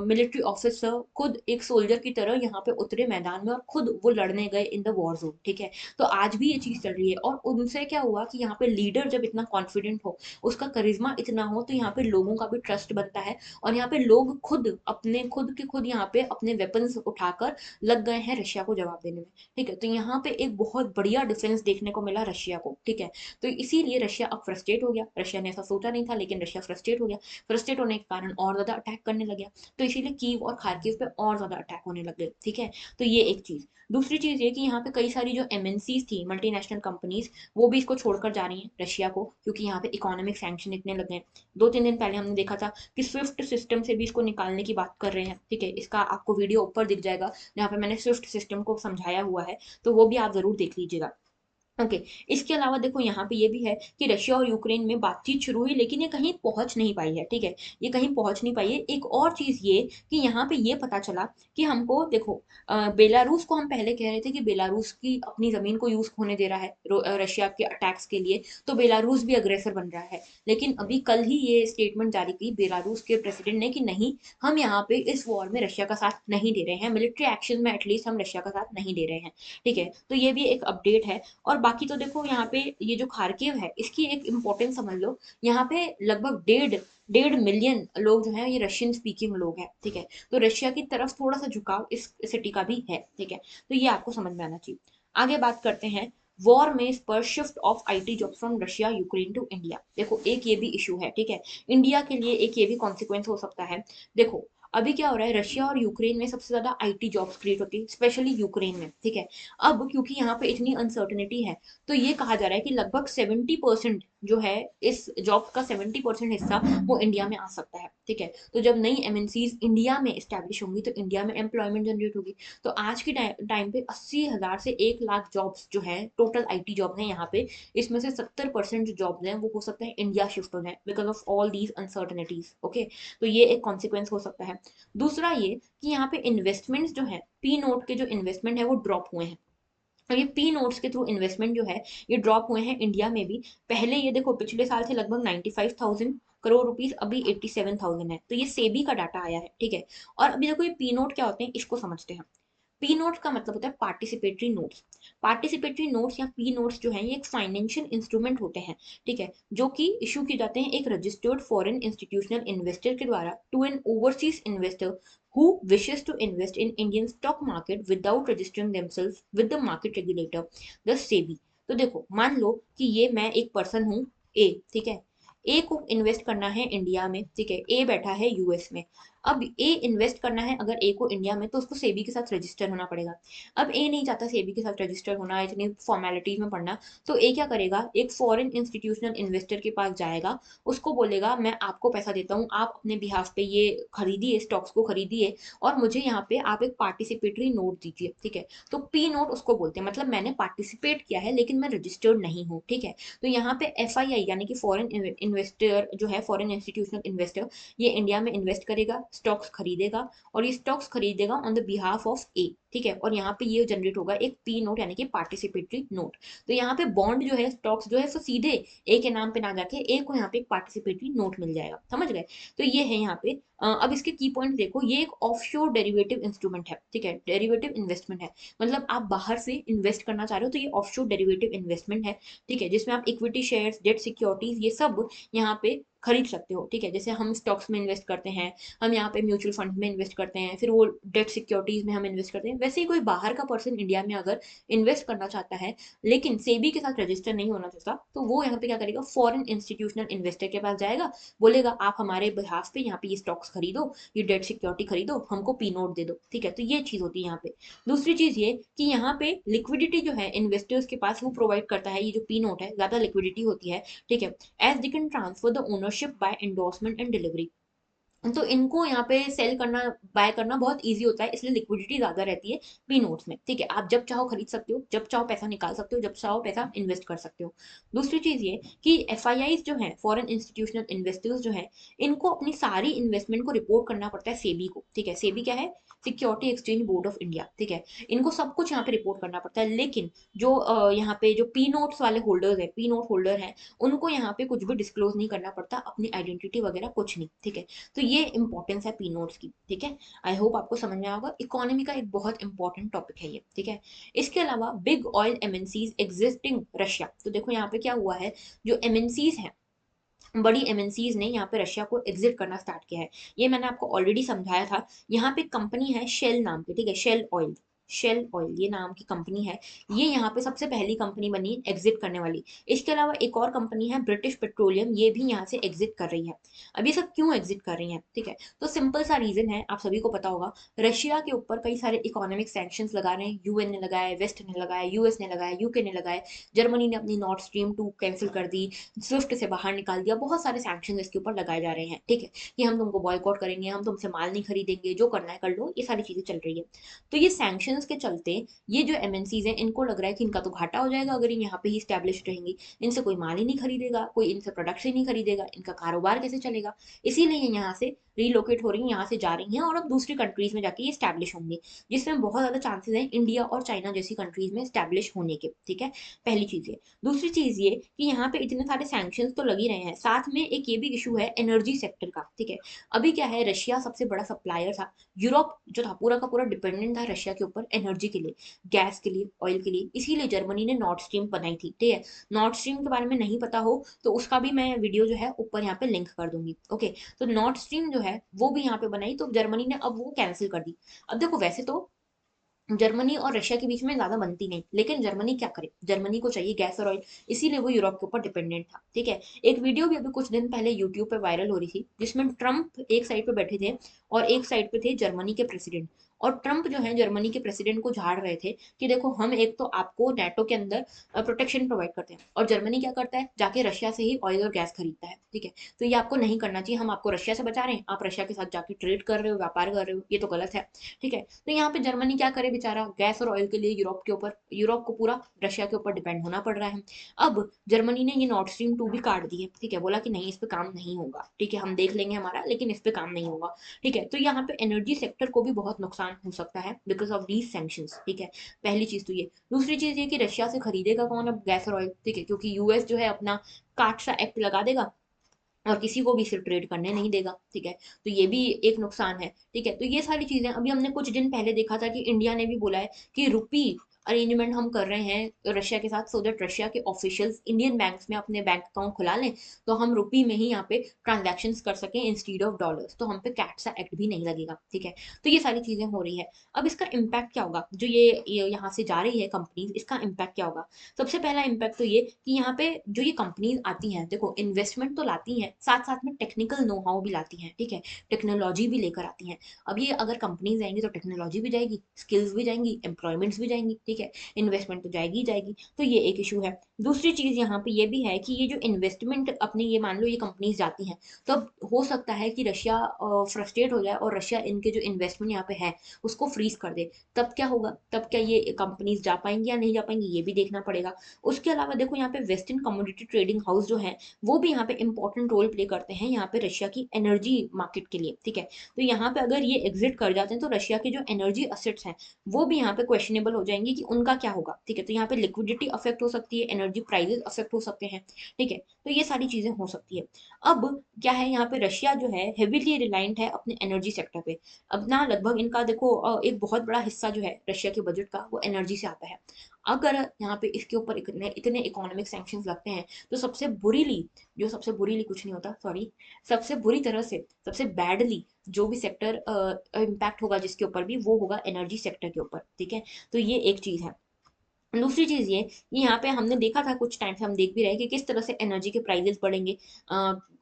मिलिट्री ऑफिसर, खुद एक सोल्जर की तरह यहाँ पे उतरे मैदान में, और खुद वो लड़ने गए इन द वॉर जोन, ठीक है। तो आज भी ये चीज चल रही है। और उनसे क्या हुआ कि यहाँ पे लीडर जब इतना कॉन्फिडेंट हो, उसका करिश्मा इतना हो, तो यहाँ पे लोगों का भी ट्रस्ट बनता है। और यहाँ पे लोग खुद यहाँ पे अपने वेपन्स उठाकर लग गए हैं रशिया को जवाब देने में, ठीक है। तो यहाँ पे एक बहुत बढ़िया डिफेंस देखने को मिला रशिया को, ठीक है। तो इसीलिए रशिया अब फ्रस्ट्रेट हो गया। रशिया ने ऐसा सोचा नहीं था, लेकिन रशिया फ्रस्ट्रेट हो गया। फ्रस्ट्रेट होने के कारण और ज्यादा अटैक करने लगे, तो इसीलिए कीव और खार्किव पे और ज्यादा अटैक होने लगे, ठीक है। तो ये एक चीज। दूसरी चीज ये कि यहाँ पे कई सारी जो एमएनसीज थी, मल्टीनेशनल कंपनीज, वो भी इसको छोड़कर जा रही हैं रशिया को, क्योंकि यहाँ पे इकोनॉमिक सैंक्शन इतने लगे हैं। 2-3 दिन पहले हमने देखा था कि स्विफ्ट सिस्टम से भी इसको निकालने की बात कर रहे हैं, ठीक है। इसका आपको वीडियो ऊपर दिख जाएगा जहाँ पे मैंने स्विफ्ट सिस्टम को समझाया हुआ है, तो वो भी आप जरूर देख लीजिएगा। ओके, इसके अलावा देखो, यहाँ पे ये भी है कि रशिया और यूक्रेन में बातचीत शुरू हुई, लेकिन ये कहीं पहुंच नहीं पाई है, ठीक है। ये कहीं पहुंच नहीं पाई है। एक और चीज ये कि यहाँ पे ये पता चला कि हमको देखो, बेलारूस को हम पहले कह रहे थे कि बेलारूस की अपनी जमीन को यूज होने दे रहा है रशिया के अटैक्स के लिए, तो बेलारूस भी अग्रेसर बन रहा है। लेकिन अभी कल ही ये स्टेटमेंट जारी की बेलारूस के प्रेसिडेंट ने कि नहीं, हम यहाँ पे इस वॉर में रशिया का साथ नहीं दे रहे हैं, मिलिट्री एक्शन में एटलीस्ट हम रशिया का साथ नहीं दे रहे हैं, ठीक है। तो ये भी एक अपडेट है। और बाकी तो देखो, यहाँ पे ये जो खार्किव है, इसकी एक इम्पोर्टेंस समझ लो। यहाँ पे लगभग डेढ़ डेढ़ मिलियन लोग जो हैं, ये रशियन स्पीकिंग लोग हैं, ठीक है। तो रशिया की तरफ थोड़ा सा झुकाव इस सिटी का भी है, ठीक है। तो ये आपको समझ में आना चाहिए। आगे बात करते हैं। वॉर में पर shift of IT job from Russia Ukraine to India. देखो, एक ये भी इशू है, ठीक है। इंडिया के लिए एक ये भी कॉन्सिक्वेंस हो सकता है। देखो, अभी क्या हो रहा है, रशिया और यूक्रेन में सबसे ज्यादा आईटी जॉब्स क्रिएट होती है, स्पेशली यूक्रेन में, ठीक है। अब क्योंकि यहाँ पे इतनी अनसर्टनिटी है, तो ये कहा जा रहा है कि लगभग 70% जो है, इस जॉब का 70% हिस्सा वो इंडिया में आ सकता है, ठीक है। तो जब नई एमएनसीज इंडिया में स्टैब्लिश होंगी, तो इंडिया में एम्प्लॉयमेंट जनरेट होगी। तो आज के टाइम पे 80,000 से 1 लाख जॉब्स जो है, टोटल आईटी जॉब है यहाँ पे, इसमें से 70% जो जॉब्स हैं वो हो सकता है इंडिया शिफ्ट हो जाए, because of all these uncertainties, okay. तो ये एक कॉन्सिक्वेंस हो सकता है। दूसरा ये कि यहाँ पे इन्वेस्टमेंट्स जो है, पी नोट के जो इन्वेस्टमेंट है वो ड्रॉप हुए हैं। और ये पी नोट्स के थ्रू इन्वेस्टमेंट जो है, ये ड्रॉप हुए हैं इंडिया में भी। पहले ये देखो, पिछले साल थे लगभग 95,000 करोड़ रुपीज, अभी 87,000 है। तो ये सेबी का डाटा आया है, ठीक है। और अभी देखो, ये पी नोट क्या होते हैं, इसको समझते हैं। पी नोट का मतलब होता है पार्टिसिपेटरी नोट्स। पार्टिसिपेटरी नोट्स या पी नोट्स जो है, ये एक फाइनेंशियल इंस्ट्रूमेंट होते हैं, ठीक है, जो कि इशू किए जाते हैं एक रजिस्टर्ड फॉरेन इंस्टीट्यूशनल इन्वेस्टर के द्वारा to an overseas investor who wishes to invest in Indian stock market without registering themselves with the market regulator, the SEBI। तो देखो, मान लो कि ये मैं एक पर्सन हूँ, ए, ठीक है। ए को इन्वेस्ट करना है इंडिया में, ठीक है। ए बैठा है यूएस में। अब ए इन्वेस्ट करना है अगर ए को इंडिया में, तो उसको सेबी के साथ रजिस्टर होना पड़ेगा। अब ए नहीं चाहता सेबी के साथ रजिस्टर होना, इतनी फॉर्मेलिटीज में पड़ना, तो ए क्या करेगा, एक फॉरेन इंस्टीट्यूशनल इन्वेस्टर के पास जाएगा, उसको बोलेगा मैं आपको पैसा देता हूँ, आप अपने बिहाफ पे ये खरीदिए, स्टॉक्स को खरीदिए, और मुझे यहाँ पे आप एक पार्टिसिपेटरी नोट दीजिए, ठीक है। तो पी नोट उसको बोलते हैं, मतलब मैंने पार्टिसिपेट किया है लेकिन मैं रजिस्टर्ड नहीं हूँ, ठीक है। तो यहाँ पे FII यानी कि फॉरेन इन्वेस्टर जो है, फॉरेन इंस्टीट्यूशनल इन्वेस्टर, ये इंडिया में इन्वेस्ट करेगा, स्टॉक्स खरीदेगा, और ये स्टॉक्स खरीदेगा ऑन द बिहाफ ऑफ ए, ठीक है। और यहाँ पे ये जनरेट होगा एक पी नोट यानी कि पार्टिसिपेटरी नोट। तो यहाँ पे बॉन्ड जो है, स्टॉक्स जो है, वो सीधे ए के नाम पे ना जाके ए को यहाँ पे एक पार्टिसिपेटरी नोट मिल जाएगा, समझ गए। तो ये है यहाँ पे। अब इसके की पॉइंट देखो, ये एक ऑफशोर डेरिवेटिव इंस्ट्रूमेंट है, ठीक है, डेरिवेटिव इन्वेस्टमेंट है। मतलब आप बाहर से इन्वेस्ट करना चाह रहे हो तो ये ऑफशोर डेरिवेटिव इन्वेस्टमेंट है, ठीक है, जिसमें आप इक्विटी शेयर्स, डेट सिक्योरिटीज, ये सब यहाँ पे खरीद सकते हो, ठीक है। जैसे हम स्टॉक्स में इन्वेस्ट करते हैं, हम यहाँ पे म्यूचुअल फंड में इन्वेस्ट करते हैं, फिर वो डेट सिक्योरिटीज में हम इन्वेस्ट करते हैं, वैसे ही कोई बाहर का पर्सन इंडिया में अगर इन्वेस्ट करना चाहता है लेकिन सेबी के साथ रजिस्टर नहीं होना चाहता, तो वो यहाँ पे क्या करेगा, फॉरेन इंस्टीट्यूशनल इन्वेस्टर के पास जाएगा, बोलेगा आप हमारे बिहाफ पे यहाँ पे ये स्टॉक्स खरीदो, ये डेट सिक्योरिटी खरीदो, हमको पी नोट दे दो, ठीक है। तो ये चीज होती है यहाँ पे। दूसरी चीज ये कि यहाँ पे लिक्विडिटी जो है इन्वेस्टर्स के पास वो प्रोवाइड करता है, ये जो पी नोट है, ज्यादा लिक्विडिटी होती है, ठीक है, as they can transfer the ownership by endorsement and delivery. तो इनको यहाँ पे सेल करना, बाय करना बहुत इजी होता है, इसलिए लिक्विडिटी ज्यादा रहती है पी नोट्स में, ठीक है। आप जब चाहो खरीद सकते हो, जब चाहो पैसा निकाल सकते हो, जब चाहो पैसा इन्वेस्ट कर सकते हो। दूसरी चीज ये कि FIIs जो है, फॉरेन इंस्टीट्यूशनल इन्वेस्टर्स जो है, इनको अपनी सारी इन्वेस्टमेंट को रिपोर्ट करना पड़ता है सेबी को, ठीक है। सेबी क्या है, security exchange board of India, ठीक है। इनको सब कुछ यहाँ पे रिपोर्ट करना पड़ता है, लेकिन जो यहाँ पे जो पी नोट्स वाले होल्डर्स है, पी नोट होल्डर है, उनको यहाँ पे कुछ भी डिस्क्लोज नहीं करना पड़ता, अपनी आइडेंटिटी वगैरह कुछ नहीं, ठीक है। तो ये इंपॉर्टेंस है पी नोट्स की, ठीक है। आई होप आपको समझ में आया होगा, इकोनॉमी का एक बहुत इंपॉर्टेंट टॉपिक है ये, ठीक है। इसके अलावा big oil MNCs existing Russia, तो देखो यहाँ पे क्या हुआ है, जो एमएनसीज हैं, बड़ी एमएनसीज ने यहाँ पे रशिया को एग्जिट करना स्टार्ट किया है। ये मैंने आपको ऑलरेडी समझाया था। यहाँ पे कंपनी है शेल नाम की, ठीक है, शेल ऑयल, शेल ऑयल ये नाम की कंपनी है। ये यहाँ पे सबसे पहली कंपनी बनी एग्जिट करने वाली। इसके अलावा एक और कंपनी है ब्रिटिश पेट्रोलियम, ये भी यहाँ से एग्जिट कर रही है। अब ये सब क्यों एग्जिट कर रही है, ठीक है, तो सिंपल सा रीजन है, आप सभी को पता होगा, रशिया के ऊपर कई सारे इकोनॉमिक सैंक्शंस लगा रहे हैं, UN ने लगाया, वेस्ट ने लगाया, US ने लगाया, UK ने लगाया, जर्मनी ने अपनी नॉर्थ स्ट्रीम 2 कैंसिल कर दी, स्विफ्ट से बाहर निकाल दिया, बहुत सारे सैंक्शन इसके ऊपर लगाए जा रहे हैं, ठीक है, कि हम तुमको बॉयकॉट करेंगे, हम तुमसे माल नहीं खरीदेंगे, जो करना है कर लो, ये सारी चीजें चल रही है। तो ये सैंक्शन के चलते ये जो एमएनसीज हैं, इनको लग रहा है कि इनका तो घाटा हो जाएगा अगर ये यहाँ पे ही स्टैब्लिश रहेंगी, इनसे कोई माल ही नहीं खरीदेगा, कोई इनसे प्रोडक्ट ही नहीं खरीदेगा, इनका कारोबार कैसे चलेगा। इसीलिए ये यहाँ से रीलोकेट हो रही है, यहाँ से जा रही हैं, और अब दूसरी कंट्रीज में जाके ये स्टैब्लिश होंगी, जिसमें बहुत ज्यादा चांसेस हैं इंडिया और चाइना जैसी कंट्रीज में स्टैब्लिश होने के, ठीक है। पहली चीज ये। दूसरी चीज ये कि यहाँ पे इतने सारे सैंक्शंस तो लग ही रहे हैं, साथ में एक ये भी इशू है एनर्जी सेक्टर का, ठीक है। अभी क्या है, रशिया सबसे बड़ा सप्लायर था, यूरोप जो था पूरा का पूरा डिपेंडेंट था रशिया के ऊपर एनर्जी के लिए, गैस के लिए, ऑयल के लिए, इसीलिए जर्मनी ने नॉर्थ स्ट्रीम बनाई थी, ठीक है। नॉर्थ स्ट्रीम के बारे में नहीं पता हो तो उसका भी मैं वीडियो जो है ऊपर यहाँ पे लिंक कर दूंगी, ओके। तो नॉर्थ स्ट्रीम जो है वो भी यहाँ पे बनाई, तो जर्मनी ने अब वो कैंसिल कर दी। अब देखो वैसे तो जर्मनी और रशिया के बीच में ज्यादा बनती नहीं, लेकिन जर्मनी क्या करे, जर्मनी को चाहिए गैस और ऑयल, इसीलिए वो यूरोप के ऊपर डिपेंडेंट था, ठीक है। एक वीडियो भी अभी कुछ दिन पहले यूट्यूब पे वायरल हो रही थी, जिसमें ट्रम्प एक साइड पे बैठे थे और एक साइड पे थे जर्मनी के प्रेसिडेंट, और ट्रम्प जो है जर्मनी के प्रेसिडेंट को झाड़ रहे थे कि देखो हम एक तो आपको नेटो के अंदर प्रोटेक्शन प्रोवाइड करते हैं, और जर्मनी क्या करता है, जाके रशिया से ही ऑयल और गैस खरीदता है, ठीक है। तो ये आपको नहीं करना चाहिए, हम आपको रशिया से बचा रहे हैं, आप रशिया के साथ जाके ट्रेड कर रहे हो, व्यापार कर रहे हो, ये तो गलत है, ठीक है। तो यहाँ पे जर्मनी क्या करे बेचारा, गैस और ऑयल के लिए यूरोप के ऊपर, यूरोप को पूरा रशिया के ऊपर डिपेंड होना पड़ रहा है। अब जर्मनी ने ये नॉर्थ स्ट्रीम 2 भी काट दी है, ठीक है, बोला कि नहीं इस पे काम नहीं होगा, ठीक है, हम देख लेंगे हमारा, लेकिन इस पे काम नहीं होगा, ठीक है। तो यहाँ पे एनर्जी सेक्टर को भी बहुत नुकसान हो सकता है बिकॉज ऑफ दीज सैंक्शंस, ठीक है। पहली चीज तो ये। दूसरी चीज ये कि रशिया से खरीदेगा कौन अब गैस और ऑयल, ठीक है, क्योंकि US जो है अपना काट सा एक्ट लगा देगा और किसी को भी सिर्फ ट्रेड करने नहीं देगा, ठीक है। तो ये भी एक नुकसान है, ठीक है। तो ये सारी चीजें, अभी हमने कुछ दिन पहले देखा था कि इंडिया ने भी बोला है कि रुपी अरेंजमेंट हम कर रहे हैं रशिया के साथ, सो दैट रशिया के ऑफिशियल्स इंडियन बैंक्स में अपने बैंक अकाउंट खुला लें, तो हम रुपी में ही यहाँ पे ट्रांजैक्शन कर सकें इंस्टीड ऑफ डॉलर्स, तो हम पे कैट्सा एक्ट भी नहीं लगेगा, ठीक है। तो ये सारी चीजें हो रही है। अब इसका इम्पैक्ट क्या होगा, जो ये यहाँ से जा रही है कंपनीज, इसका इम्पैक्ट क्या होगा। सबसे पहला इम्पैक्ट तो ये कि यहाँ पे जो ये कंपनीज आती हैं, देखो इन्वेस्टमेंट तो लाती हैं, साथ साथ में टेक्निकल नो हाउ भी लाती हैं, ठीक है, टेक्नोलॉजी भी लेकर आती हैं। अब ये अगर कंपनीज जाएंगी तो टेक्नोलॉजी भी जाएगी, स्किल्स भी जाएंगी, एम्प्लॉयमेंट्स भी जाएंगी, ठीक है, इन्वेस्टमेंट तो जाएगी ही जाएगी। तो ये एक इशू है। दूसरी चीज यहाँ पे ये भी है कि ये जो इन्वेस्टमेंट अपनी, ये मान लो ये कंपनीज जाती हैं, तो अब हो सकता है कि रशिया फ्रस्ट्रेट हो जाए और रशिया इनके जो इन्वेस्टमेंट यहाँ पे है उसको फ्रीज कर दे। तब क्या होगा, तब क्या ये कंपनीज जा पाएंगी या नहीं जा पाएंगी, ये भी देखना पड़ेगा। उसके अलावा देखो यहाँ पे वेस्टर्न कमोडिटी ट्रेडिंग हाउस जो है वो भी यहाँ पे इंपॉर्टेंट रोल प्ले करते हैं यहाँ पे रशिया की एनर्जी मार्केट के लिए, ठीक है। तो यहाँ पे अगर ये एग्जिट कर जाते हैं तो रशिया के जो एनर्जी असेट्स हैं वो भी यहाँ पे क्वेश्चनेबल हो जाएंगे कि उनका क्या होगा, ठीक है। तो यहाँ पे लिक्विडिटी अफेक्ट हो सकती है, एनर्जी प्राइसेस अफेक्ट हो सकते हैं, ठीक है। तो ये सारी चीजें हो सकती है। अब क्या है, यहाँ पे रशिया जो है हेविली रिलायंट है अपने एनर्जी सेक्टर पे। अब ना लगभग इनका देखो एक बहुत बड़ा हिस्सा जो है रशिया के बजट का वो एनर्जी से आता है। अगर यहाँ पे इसके ऊपर इतने इतने इकोनॉमिक सैंक्शंस लगते हैं तो सबसे बुरीली कुछ नहीं होता, सॉरी, सबसे बुरी तरह से, सबसे बैडली जो भी सेक्टर इम्पैक्ट होगा जिसके ऊपर भी, वो होगा एनर्जी सेक्टर के ऊपर, ठीक है। तो ये एक चीज है। दूसरी चीज ये कि यहाँ पे हमने देखा था कुछ टाइम से, हम देख भी रहे हैं कि किस तरह से एनर्जी के प्राइसेस बढ़ेंगे,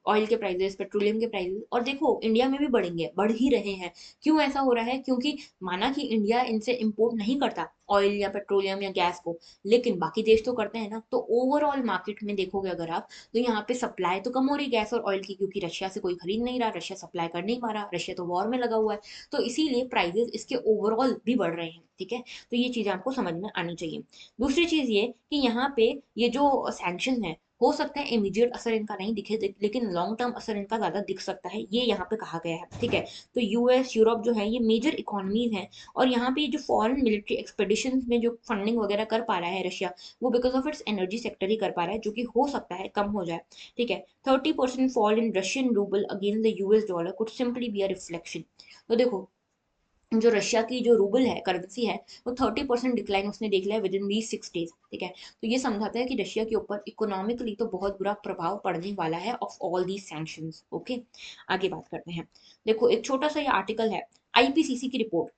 ऑयल के प्राइसेस, पेट्रोलियम के प्राइसेस, और देखो इंडिया में भी बढ़ेंगे, बढ़ ही रहे हैं। क्यों ऐसा हो रहा है, क्योंकि माना कि इंडिया इनसे इंपोर्ट नहीं करता ऑयल या पेट्रोलियम या गैस को, लेकिन बाकी देश तो करते हैं ना। तो ओवरऑल मार्केट में देखोगे अगर आप, तो यहाँ पे सप्लाई तो कम हो रही गैस और ऑयल की, क्योंकि रशिया से कोई खरीद नहीं रहा, रशिया सप्लाई कर नहीं पा रहा, रशिया तो वॉर में लगा हुआ है। तो इसीलिए प्राइसेस इसके ओवरऑल भी बढ़ रहे हैं, ठीक है। तो ये चीजें आपको समझ में आनी चाहिए। दूसरी चीज ये कि यहाँ पे ये जो सैंक्शन है, हो सकता है इमीडिएट असर इनका नहीं दिखे, लेकिन लॉन्ग टर्म असर इनका ज्यादा दिख सकता है, ये यहाँ पे कहा गया है, ठीक है। तो यूएस, यूरोप जो है ये मेजर इकोनॉमीज हैं, और यहाँ पे जो फॉरेन मिलिट्री एक्सपेडिशन में जो फंडिंग वगैरह कर पा रहा है रशिया, वो because of its energy sector ही कर पा रहा है, जो कि हो सकता है कम हो जाए, ठीक है। 30% fall in Russian rouble against the US dollar could simply be a reflection. तो देखो जो रशिया की जो रूबल है, करेंसी है, वो 30% डिक्लाइन उसने देख लिया विद इन दीज 6 डेज, ठीक है। तो ये समझाता है कि रशिया के ऊपर इकोनॉमिकली तो बहुत बुरा प्रभाव पड़ने वाला है of all these sanctions, okay. आगे बात करते हैं। देखो एक छोटा सा ये आर्टिकल है, आईपीसीसी की रिपोर्ट।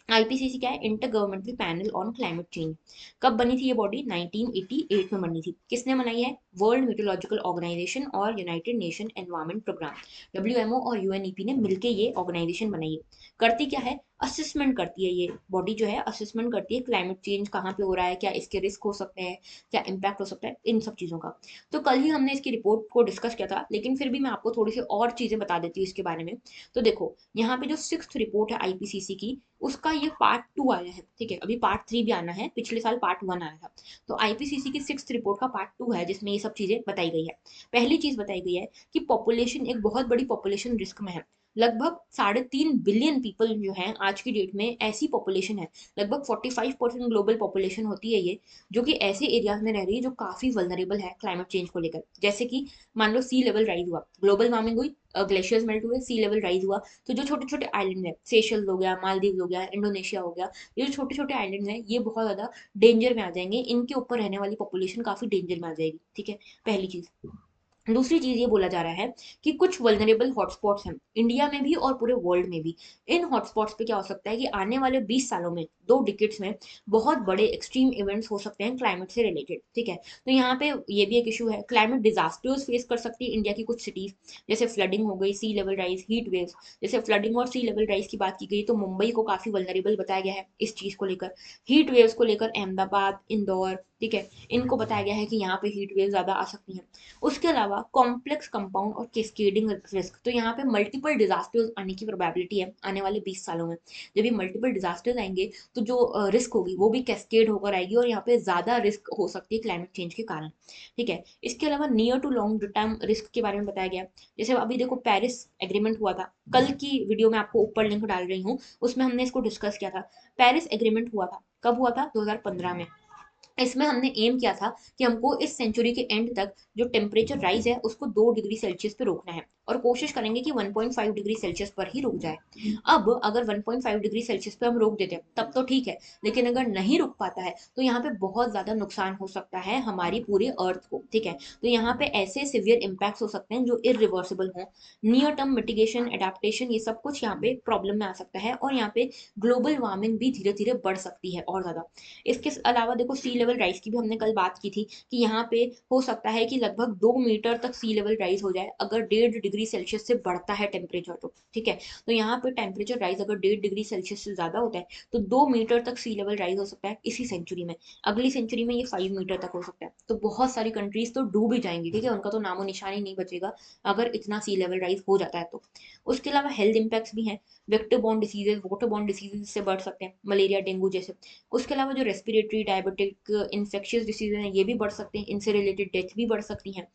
आईपीसीसी क्या है, inter governmental panel on climate change. कब बनी थी ये बॉडी, 1988 में बनी थी। किसने बनाई है, वर्ल्ड मीटरोलॉजिकल ऑर्गेनाइजेशन और united nation environment programme, WMO और यूएनईपी ने मिलकर ये ऑर्गेनाइजेशन बनाई है। करती क्या है, असेसमेंट करती है ये बॉडी जो है, असेसमेंट करती है क्लाइमेट चेंज कहाँ पे हो रहा है, क्या इसके रिस्क हो सकते हैं, क्या इम्पैक्ट हो सकता है, इन सब चीज़ों का। तो कल ही हमने इसकी रिपोर्ट को डिस्कस किया था, लेकिन फिर भी मैं आपको थोड़ी सी और चीज़ें बता देती हूँ इसके बारे में। तो देखो यहाँ पे जो 6th रिपोर्ट है आईपीसीसी की, उसका ये पार्ट 2 आया है, ठीक है। अभी पार्ट 3 भी आना है, पिछले साल पार्ट 1 आया था। तो आईपीसीसी की 6th रिपोर्ट का पार्ट 2 है जिसमें ये सब चीजें बताई गई है। पहली चीज बताई गई है कि पॉपुलेशन एक बहुत बड़ी पॉपुलेशन रिस्क में है। लगभग 3.5 बिलियन पीपल जो है आज की डेट में, ऐसी पॉपुलेशन है, लगभग 45% ग्लोबल पॉपुलेशन होती है ये, जो कि ऐसे एरियाज में रह रही है जो काफी वल्नरेबल है क्लाइमेट चेंज को लेकर। जैसे कि मान लो सी लेवल राइज हुआ, ग्लोबल वार्मिंग हुई, ग्लेशियर्स मेल्ट हुए, सी लेवल राइज हुआ, तो जो छोटे छोटे आइलैंड है, सेशल्स हो गया, मालदीव हो गया, इंडोनेशिया हो गया, ये जो छोटे छोटे आइलैंड हैं ये बहुत ज्यादा डेंजर में आ जाएंगे, इनके ऊपर रहने वाली पॉपुलेशन काफी डेंजर में आ जाएगी, ठीक है। पहली चीज। दूसरी चीज ये बोला जा रहा है कि कुछ वल्नरेबल हॉटस्पॉट्स हैं इंडिया में भी और पूरे वर्ल्ड में भी। इन हॉटस्पॉट्स पे क्या हो सकता है कि आने वाले 20 सालों में, 2 डिकेट्स में, बहुत बड़े एक्सट्रीम इवेंट्स हो सकते हैं क्लाइमेट से रिलेटेड, ठीक है। तो यहाँ पे ये भी एक इशू है, क्लाइमेट डिजास्टर्स फेस कर सकती है इंडिया की कुछ सिटीज, जैसे फ्लडिंग हो गई, सी लेवल राइज, हीट वेव्स। जैसे फ्लडिंग और सी लेवल राइज की बात की गई तो मुंबई को काफी वल्नरेबल बताया गया है इस चीज को लेकर। हीट वेव्स को लेकर अहमदाबाद, इंदौर, ठीक है, इनको बताया गया है कि यहाँ पे हीट वेव ज्यादा आ सकती हैं। उसके अलावा कॉम्प्लेक्स कंपाउंड और कैस्केडिंग रिस्क, तो यहाँ पे मल्टीपल डिजास्टर्स आने की प्रोबेबिलिटी है आने वाले 20 सालों में। जब ये मल्टीपल डिजास्टर्स आएंगे तो जो रिस्क होगी वो भी कैस्केड होकर आएगी, और यहाँ पे ज्यादा रिस्क हो सकती है क्लाइमेट चेंज के कारण, ठीक है। इसके अलावा near to long term risk के बारे में बताया गया। जैसे अभी देखो पेरिस एग्रीमेंट हुआ था, कल की वीडियो में आपको ऊपर लिंक डाल रही हूँ, उसमें हमने इसको डिस्कस किया था। पेरिस एग्रीमेंट हुआ था, कब हुआ था, 2015 में। इसमें हमने एम किया था कि हमको इस सेंचुरी के एंड तक जो टेम्परेचर राइज है उसको 2 डिग्री सेल्सियस पे रोकना है, और कोशिश करेंगे कि 1.5 डिग्री सेल्सियस पर ही रुक जाए। अब अगर 1.5 डिग्री सेल्सियस पे हम रोक देते हैं तब तो ठीक है, लेकिन अगर नहीं रुक पाता है तो यहाँ पे बहुत ज्यादा नुकसान हो सकता है हमारी पूरे अर्थ को, ठीक है। तो यहाँ पे ऐसे सिवियर इम्पैक्ट्स हो सकते हैं जो इरिवर्सिबल हों। नियर टर्म मिटिगेशन, एडेप्टेशन, ये सब कुछ यहाँ पे प्रॉब्लम में आ सकता है, और यहाँ पे ग्लोबल वार्मिंग भी धीरे धीरे बढ़ सकती है और ज्यादा। इसके अलावा देखो, सी लेवल राइज की भी हमने कल बात की थी कि यहाँ पे हो सकता है कि लगभग 2 मीटर तक सी लेवल राइज हो जाए अगर 1.5 डिग्री सेल्सियस से बढ़ता है टेम्परेचर, तो ठीक है। तो यहाँ पे टेम्परेचर राइज अगर 1.5 डिग्री सेल्सियस से ज्यादा होता है तो 2 मीटर तक सी लेवल राइज हो सकता है इसी सेंचुरी में। अगली सेंचुरी में ये 5 मीटर तक हो सकता है। तो बहुत सारी कंट्रीज तो डूब ही जाएंगी, ठीक है, उनका तो नामो निशान ही नहीं बचेगा अगर इतना सी लेवल राइज हो जाता है तो। उसके अलावा हेल्थ इम्पैक्ट्स भी हैं। Vector borne diseases, water borne diseases से बढ़ सकते हैं, मलेरिया, डेंगू जैसे। उसके अलावा जो रेस्पिरेटरी, डायबिटिक, इन्फेक्शियस डिसीज हैं ये भी बढ़ सकते हैं, इनसे रिलेटेड डेथ भी बढ़ सकती हैं।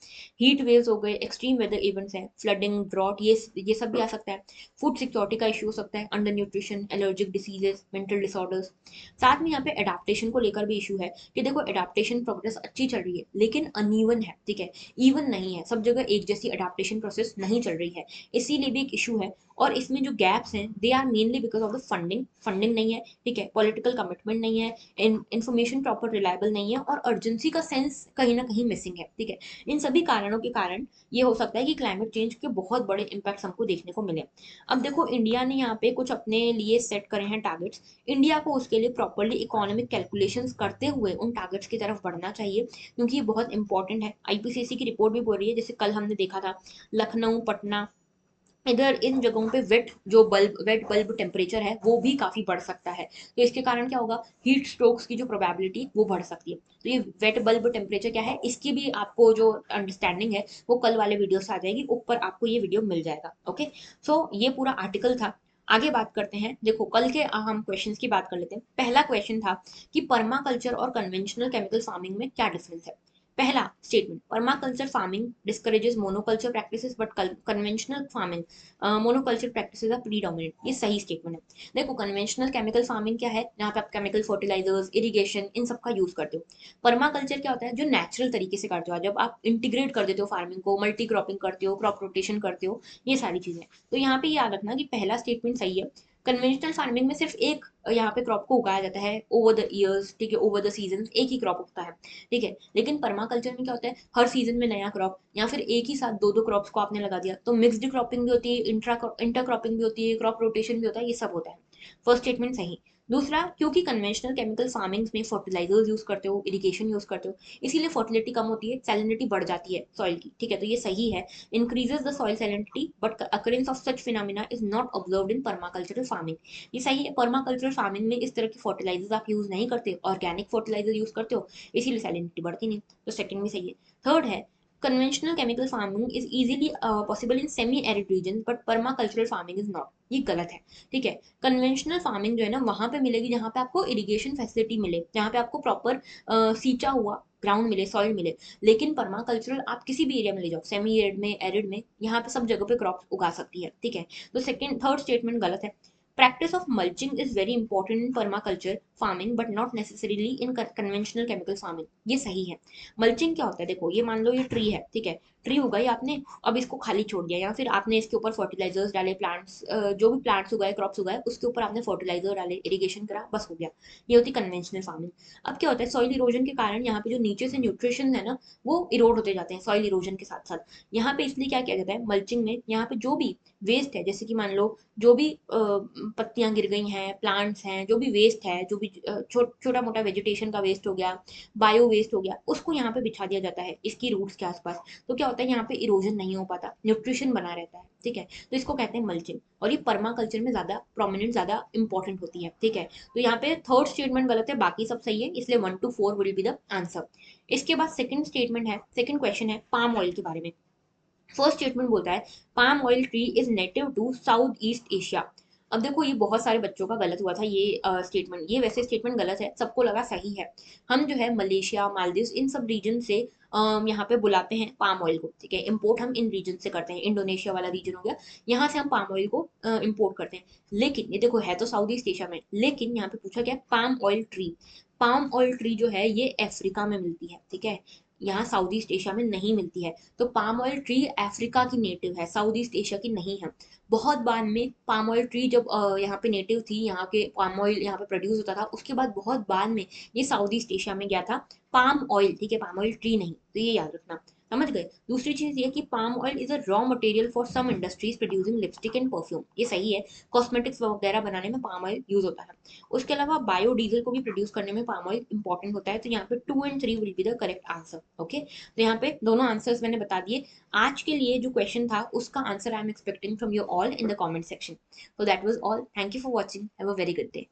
हीट वेव्स हो गए, एक्सट्रीम वेदर इवेंट्स हैं, फ्लडिंग, ड्रॉट, ये सब भी आ सकता है। फूड सिक्योरिटी का इशू हो सकता है, under nutrition, allergic diseases, mental disorders. साथ में यहाँ पे अडाप्टेशन को लेकर भी इशू है कि देखो, अडाप्टेशन प्रोग्रेस अच्छी चल रही है लेकिन अनइवन है, ठीक है, इवन नहीं है, सब जगह एक जैसी अडाप्टेशन प्रोसेस नहीं चल रही है। इसीलिए भी एक इशू है। और इसमें जो गैप्स हैं they are mainly because of the funding नहीं है, ठीक है, पॉलिटिकल कमिटमेंट नहीं है, इन्फॉर्मेशन प्रॉपर रिलायबल नहीं है, और अर्जेंसी का सेंस कहीं ना कहीं मिसिंग है, ठीक है। इन सभी कारणों के कारण ये हो सकता है कि क्लाइमेट चेंज के बहुत बड़े इम्पैक्ट्स हमको देखने को मिले। अब देखो, इंडिया ने यहाँ पे कुछ अपने लिए सेट करे हैं टारगेट्स। इंडिया को उसके लिए प्रॉपरली इकोनॉमिक कैलकुलेशंस करते हुए उन टारगेट्स की तरफ बढ़ना चाहिए, क्योंकि ये बहुत इंपॉर्टेंट है। आईपीसीसी की रिपोर्ट भी बोल रही है, जैसे कल हमने देखा था लखनऊ, पटना, इधर इन जगहों पे वेट बल्ब टेम्परेचर है वो भी काफी बढ़ सकता है। तो इसके कारण क्या होगा, हीट स्ट्रोक्स की जो प्रोबेबिलिटी वो बढ़ सकती है। तो ये वेट बल्ब टेम्परेचर क्या है, इसकी भी आपको जो अंडरस्टैंडिंग है वो कल वाले वीडियो से आ जाएगी, ऊपर आपको ये वीडियो मिल जाएगा। ओके, सो ये पूरा आर्टिकल था। आगे बात करते हैं। देखो, कल के हम क्वेश्चंस की बात कर लेते हैं। पहला क्वेश्चन था कि पर्माकल्चर और कन्वेंशनल केमिकल फार्मिंग में क्या डिफरेंस है। पहला statement, permaculture farming discourages monoculture practices but conventional farming monoculture practices are predominant. ये सही स्टेटमेंट है। देखो, कन्वेंशनल केमिकल फार्मिंग क्या है, जहाँ पे आप केमिकल फर्टिलाइजर्स, इरिगेशन, इन सब का यूज करते हो। पर्माकल्चर क्या होता है, जो नेचुरल तरीके से करते हो, जब आप इंटीग्रेट कर देते हो फार्मिंग को, मल्टी क्रॉपिंग करते हो, क्रॉप रोटेशन करते हो, ये सारी चीजें। तो यहाँ पे याद रखना कि पहला स्टेटमेंट सही है। कन्वेंशनल फार्मिंग में सिर्फ एक यहाँ पे क्रॉप को उगाया जाता है ओवर द ईयर्स, ठीक है, ओवर द सीजन एक ही क्रॉप उगता है, ठीक है। लेकिन पर्माकल्चर में क्या होता है, हर सीजन में नया क्रॉप, या फिर एक ही साथ दो दो क्रॉप्स को आपने लगा दिया, तो मिक्सड क्रॉपिंग भी होती है, इंटर क्रॉपिंग भी होती है, क्रॉप रोटेशन भी होता है, ये सब होता है। फर्स्ट स्टेटमेंट सही। दूसरा, क्योंकि कन्वेंशनल केमिकल फार्मिंग में फर्टिलाइजर्स यूज करते हो, इरिगेशन यूज करते हो, इसीलिए फर्टिलिटी कम होती है, सैलिनिटी बढ़ जाती है सॉइल की, ठीक है, तो ये सही है। Increases the soil salinity but occurrence of such phenomena is not observed in permacultural farming. ये सही है। पर्माकल्चरल फार्मिंग में इस तरह की फर्टिलाइजर्स आप यूज नहीं करते, ऑर्गेनिक फर्टिलाइजर यूज करते हो, इसीलिए सैलिनिटी बढ़ती नहीं। तो सेकंड भी सही है। थर्ड है, conventional chemical farming is easily possible in semi arid region but permacultural farming is not. ये गलत है, ठीक है। कन्वेंशनल फार्मिंग जो है ना वहां पे मिलेगी जहां पे आपको इरिगेशन फैसिलिटी मिले, जहां पे आपको प्रॉपर सींचा हुआ ग्राउंड मिले, सॉइल मिले। लेकिन पर्माकल्चरल आप किसी भी एरिया में ले जाओ, सेमी एरिड में, एरिड में, यहाँ पे सब जगह पे क्रॉप उगा सकती है, ठीक है। तो सेकंड थर्ड स्टेटमेंट गलत है। Practice of mulching is very important in permaculture farming but not necessarily in conventional chemical farming. ये सही है। मल्चिंग क्या होता है, देखो ये मान लो ये ट्री है, ठीक है, ट्री उगाई आपने, अब इसको खाली छोड़ दिया, या फिर आपने इसके ऊपर फर्टिलाइजर्स डाले, प्लांट्स जो भी प्लांट्स उगाए, क्रॉप्स उगाए, उसके ऊपर आपने फर्टिलाइजर डाले, इरिगेशन करा, बस हो गया। ये होती कन्वेंशनल फार्मिंग। अब क्या होता है, सॉइल इरोजन के कारण यहाँ पे जो नीचे से न्यूट्रिशन है ना वो इरोड होते जाते हैं सॉइल इरोजन के साथ साथ। यहाँ पे इसलिए क्या किया जाता है मल्चिंग में, यहाँ पे जो भी वेस्ट है, जैसे कि मान लो जो भी पत्तियां गिर गई हैं, प्लांट्स हैं, जो भी वेस्ट है, जो भी छोटा मोटा वेजिटेशन का वेस्ट हो गया, बायो वेस्ट हो गया, उसको यहाँ पे बिछा दिया जाता है इसकी रूट्स के आसपास। तो क्या होता है, यहाँ पे इरोजन नहीं हो पाता, न्यूट्रिशन बना रहता है, ठीक है। तो इसको कहते हैं मल्चिंग, और ये पर्माकल्चर में ज्यादा प्रोमिनेंट, ज्यादा इंपॉर्टेंट होती है, ठीक है। तो यहाँ पे थर्ड स्टेटमेंट गलत है, बाकी सब सही है, इसलिए 1 to 4 will be the answer. इसके बाद सेकंड स्टेटमेंट है, सेकंड क्वेश्चन है पाम ऑयल के बारे में। फर्स्ट स्टेटमेंट बोलता है palm oil tree is native to south east Asia. अब देखो, ये बहुत सारे बच्चों का गलत हुआ था ये स्टेटमेंट, ये वैसे स्टेटमेंट गलत है, सबको लगा सही है। हम जो है मलेशिया, मालदीव, इन सब रीजन से यहाँ पे बुलाते हैं पाम ऑयल को, ठीक है। इंपोर्ट हम इन रीजन से करते हैं, इंडोनेशिया वाला रीजन हो गया, यहाँ से हम पाम ऑयल को इंपोर्ट करते हैं। लेकिन ये देखो है तो साउथ ईस्ट एशिया में, लेकिन यहाँ पे पूछा गया palm oil tree. Palm oil tree जो है ये अफ्रीका में मिलती है, ठीक है, यहाँ साउथ ईस्ट एशिया में नहीं मिलती है। तो पाम ऑयल ट्री अफ्रीका की नेटिव है, साउथ ईस्ट एशिया की नहीं है। बहुत बाद में पाम ऑयल ट्री जब यहाँ पे नेटिव थी, यहाँ के पाम ऑयल यहाँ पे प्रोड्यूस होता था, उसके बाद बहुत बाद में ये साउथ ईस्ट एशिया में गया था पाम ऑयल, ठीक है, पाम ऑयल ट्री नहीं, तो ये याद रखना। समझ गए। दूसरी चीज ये कि palm oil is a raw material for some industries producing lipstick and perfume, ये सही है, कॉस्मेटिक्स वगैरह बनाने में पाम ऑयल यूज होता है। उसके अलावा बायोडीजल को भी प्रोड्यूस करने में पाम ऑयल इंपॉर्टेंट होता है। तो यहाँ पे 2 and 3 will be the correct answer. Okay, तो यहाँ पे दोनों आंसर्स मैंने बता दिए। आज के लिए जो क्वेश्चन था उसका answer I am expecting from you all in the comment section. So that was all. Thank you for watching. Have a very good day.